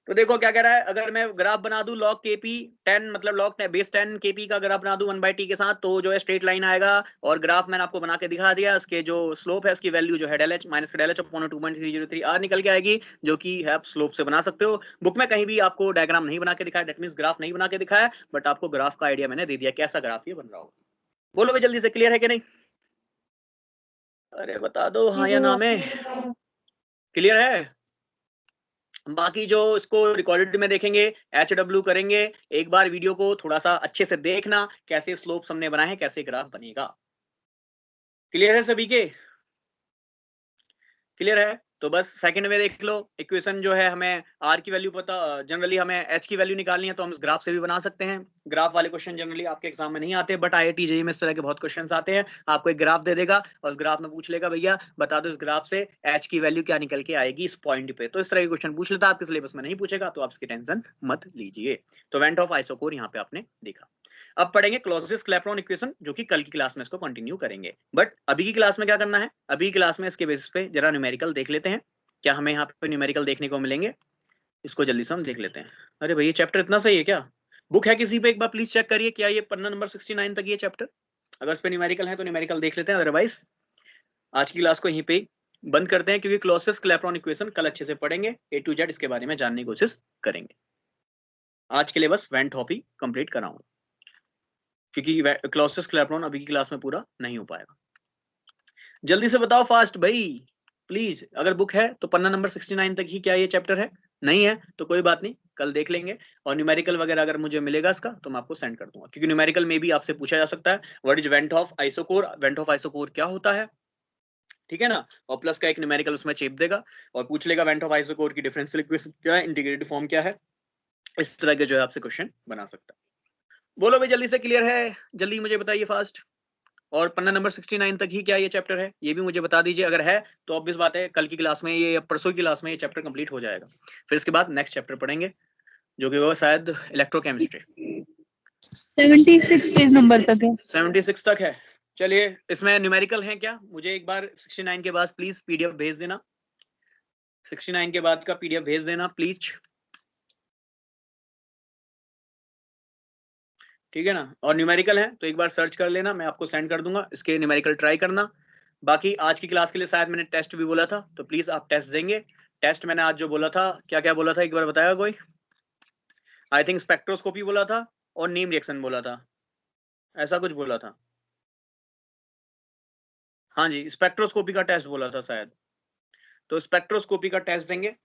Speaker 1: तो देखो क्या कह रहा है, अगर मैं ग्राफ बना दूं log kp 10 मतलब log बेस 10 kp का ग्राफ बना दूं 1/t के साथ, तो जो है स्ट्रेट लाइन आएगा, और ग्राफ मैंने आपको बना के दिखा दिया, उसके जो स्लोप है उसकी वैल्यू जो है del h minus del h upon 2.303 r निकल के आएगी, जो कि है आप स्लोप से बना सकते हो। बुक में कहीं भी आपको डायग्राम नहीं बना के दिखाया, दैट मींस ग्राफ नहीं बना के दिखाया, बट आपको ग्राफ का आइडिया मैंने दे दिया कैसा ग्राफ ये बन रहा होगा। बोलो भाई जल्दी से क्लियर है कि नहीं, अरे बता दो
Speaker 2: जी
Speaker 1: हाँ या ना
Speaker 2: भैया।
Speaker 1: में, क्लियर है। बाकी जो इसको रिकॉर्डेड में देखेंगे, HW करेंगे, एक बार वीडियो को थोड़ा सा अच्छे से देखना, कैसे स्लोप्स हमने बनाए हैं, कैसे ग्राफ बनेगा। क्लियर है सभी के, क्लियर है। तो बस सेकंड में देख लो, इक्वेशन जो है हमें आर की वैल्यू पता, जनरली हमें एच की वैल्यू निकालनी है, तो हम इस ग्राफ से भी बना सकते हैं। ग्राफ वाले क्वेश्चन जनरली आपके एग्जाम में नहीं आते, बट IIT JEE में इस तरह के बहुत क्वेश्चंस आते हैं। आपको एक ग्राफ दे देगा और उस ग्राफ में पूछ लेगा भैया बता दो इस ग्राफ से एच की वैल्यू क्या निकल के आएगी इस पॉइंट पे, तो इस तरह के क्वेश्चन पूछ लेता है, आपके सिलेबस में नहीं पूछेगा, तो आप इसकी टेंशन मत लीजिए। तो वेंट ऑफ आइसोकोर यहाँ पे आपने देखा। अब पढ़ेंगे क्लॉसियस क्लैपेरॉन इक्वेशन, जो कि कल की क्लास में इसको कंटिन्यू करेंगे, बट अभी की क्लास में क्या करना है, अभी की क्लास में इसके बेसिस पे जरा न्यूमेरिकल देख लेते हैं, क्या हमें यहाँ पे न्यूमेरिकल देखने को मिलेंगे, इसको जल्दी से हम देख लेते हैं। अरे भैया चैप्टर इतना सही है क्या, बुक है किसी पे एक बार प्लीज चेक करिए, क्या ये पन्ना नंबर 69 तक ये चैप्टर, अगर इस पे न्यूमेरिकल है तो न्यूमेरिकल देख लेते हैं, अदरवाइज आज की क्लास को यहीं पे बंद करते हैं, क्योंकि क्लॉसियस क्लैपेरॉन इक्वेशन कल अच्छे से पढ़ेंगे, A to Z इसके बारे में जानने की कोशिश करेंगे। आज के लिए बस वेंट हॉप ही कंप्लीट कराऊंगा, क्योंकि क्लॉसियस क्लैपेरॉन अभी की क्लास में पूरा नहीं हो पाएगा। जल्दी से बताओ फास्ट भाई प्लीज, अगर बुक है तो पन्ना नंबर 69 तक ही क्या ये चैप्टर है, नहीं है तो कोई बात नहीं, कल देख लेंगे, और न्यूमेरिकल वगैरह अगर मुझे मिलेगा इसका तो मैं आपको सेंड कर दूंगा, क्योंकि न्यूमेरिकल में भी आपसे पूछा जा सकता है what is went of isochore, went of isochore क्या होता है, ठीक है ना, और प्लस का एक न्यूमेरिकल उसमें चेप देगा, और पूछ लेगा वेंट ऑफ आइसोकोर की डिफरेंशियल इक्वेशन क्या है, इंटीग्रेटेड फॉर्म क्या है, इस तरह के जो है आपसे क्वेश्चन बना सकता है। बोलो भाई जल्दी से क्लियर है, जल्दी मुझे बताइए फास्ट, और पन्ना नंबर 69 तक ही क्या ये चैप्टर है ये भी मुझे बता दीजिए, अगर है तो ऑब्वियस बात है कल की क्लास में ये, परसों की क्लास में ये चैप्टर कंप्लीट हो जाएगा, फिर इसके बाद नेक्स्ट चैप्टर पढ़ेंगे जो कि होगा शायद इलेक्ट्रोकेमिस्ट्री।
Speaker 4: 76 पेज नंबर तक है।
Speaker 1: 76 तक है, चलिए इसमें न्यूमेरिकल है क्या, मुझे एक बार 69 के बाद प्लीज PDF भेज देना, 69 के बाद का PDF भेज देना प्लीज, ठीक है ना, और न्यूमेरिकल है तो एक बार सर्च कर लेना, मैं आपको सेंड कर दूंगा, इसके न्यूमेरिकल ट्राई करना। बाकी आज की क्लास के लिए शायद मैंने टेस्ट भी बोला था, तो प्लीज आप टेस्ट देंगे। टेस्ट मैंने आज जो बोला था, क्या क्या बोला था एक बार बताया कोई, आई थिंक स्पेक्ट्रोस्कोपी बोला था और नीम रिएक्शन बोला था, ऐसा कुछ बोला था, हाँ जी स्पेक्ट्रोस्कोपी का टेस्ट बोला था शायद, तो स्पेक्ट्रोस्कोपी का टेस्ट देंगे।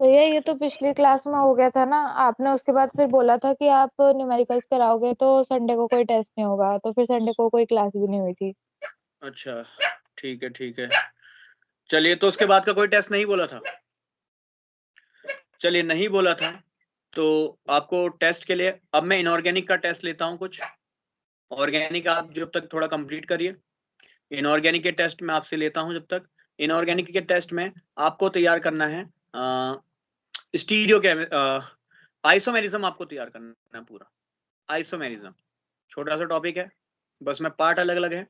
Speaker 2: भैया ये तो पिछली क्लास में हो गया था ना, आपने उसके बाद फिर बोला था कि आप न्यूमेरिकल्स कराओगे तो संडे को कोई टेस्ट नहीं होगा, तो फिर संडे को कोई क्लास भी नहीं हुई थी।
Speaker 1: अच्छा ठीक है ठीक है, चलिए तो उसके बाद का कोई टेस्ट नहीं बोला था, चलिए नहीं बोला था, तो आपको टेस्ट के लिए अब मैं इनऑर्गेनिक का टेस्ट लेता हूँ कुछ, ऑर्गेनिक आप जब तक थोड़ा कंप्लीट करिए, इनऑर्गेनिक के टेस्ट में आपसे लेता हूं जब तक। इनऑर्गेनिक के टेस्ट में आपको तैयार करना है स्टीरियो के आइसोमेरिज्म आपको तैयार करना है पूरा, आइसोमेरिज्म छोटा सा टॉपिक है, बस में पार्ट अलग अलग है।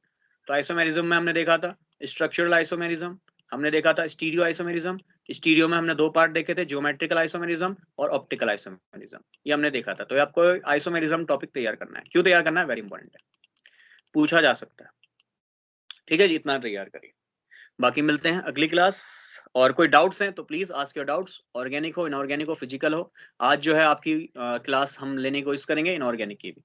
Speaker 1: तो आइसोमेरिज्म में हमने देखा था स्ट्रक्चरल आइसोमेरिज्म, हमने देखा था स्टीरियो आइसोमेरिज्म, स्टीरियो में हमने दो पार्ट देखे थे, ज्योमेट्रिकल आइसोमेरिज्म और ऑप्टिकल आइसोमेरिज्म, ये हमने देखा था। तो आपको आइसोमेरिज्म टॉपिक तैयार करना है, क्यों तैयार करना है, वेरी इंपॉर्टेंट है, पूछा जा सकता है, ठीक है जी, इतना तैयार करिए। बाकी मिलते हैं अगली क्लास, और कोई डाउट्स हैं तो please ask your doubts, organic हो इनऑर्गेनिक हो फिजिकल हो। आज जो है आपकी क्लास हम लेने की कोशिश करेंगे इनऑर्गेनिक की भी,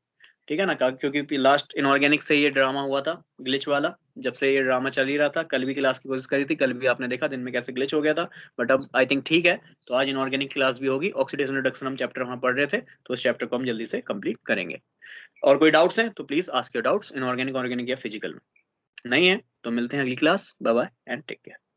Speaker 1: ठीक है ना, क्योंकि लास्ट इनऑर्गेनिक से ये ड्रामा हुआ था ग्लिच वाला, जब से ये ड्रामा चल ही रहा था, कल भी क्लास की कोशिश करी थी, कल भी आपने देखा दिन में कैसे ग्लिच हो गया था, बट अब आई थिंक ठीक है, तो आज इनऑर्गेनिक क्लास भी होगी। ऑक्सीडेशन रिडक्शन हम चैप्टर वहां पढ़ रहे थे, तो उस चैप्टर को हम जल्दी से कंप्लीट करेंगे। और कोई डाउट्स हैं तो please ask your doubts inorganic organic या फिजिकल में। नहीं है तो मिलते हैं अगली class. Bye bye and take care.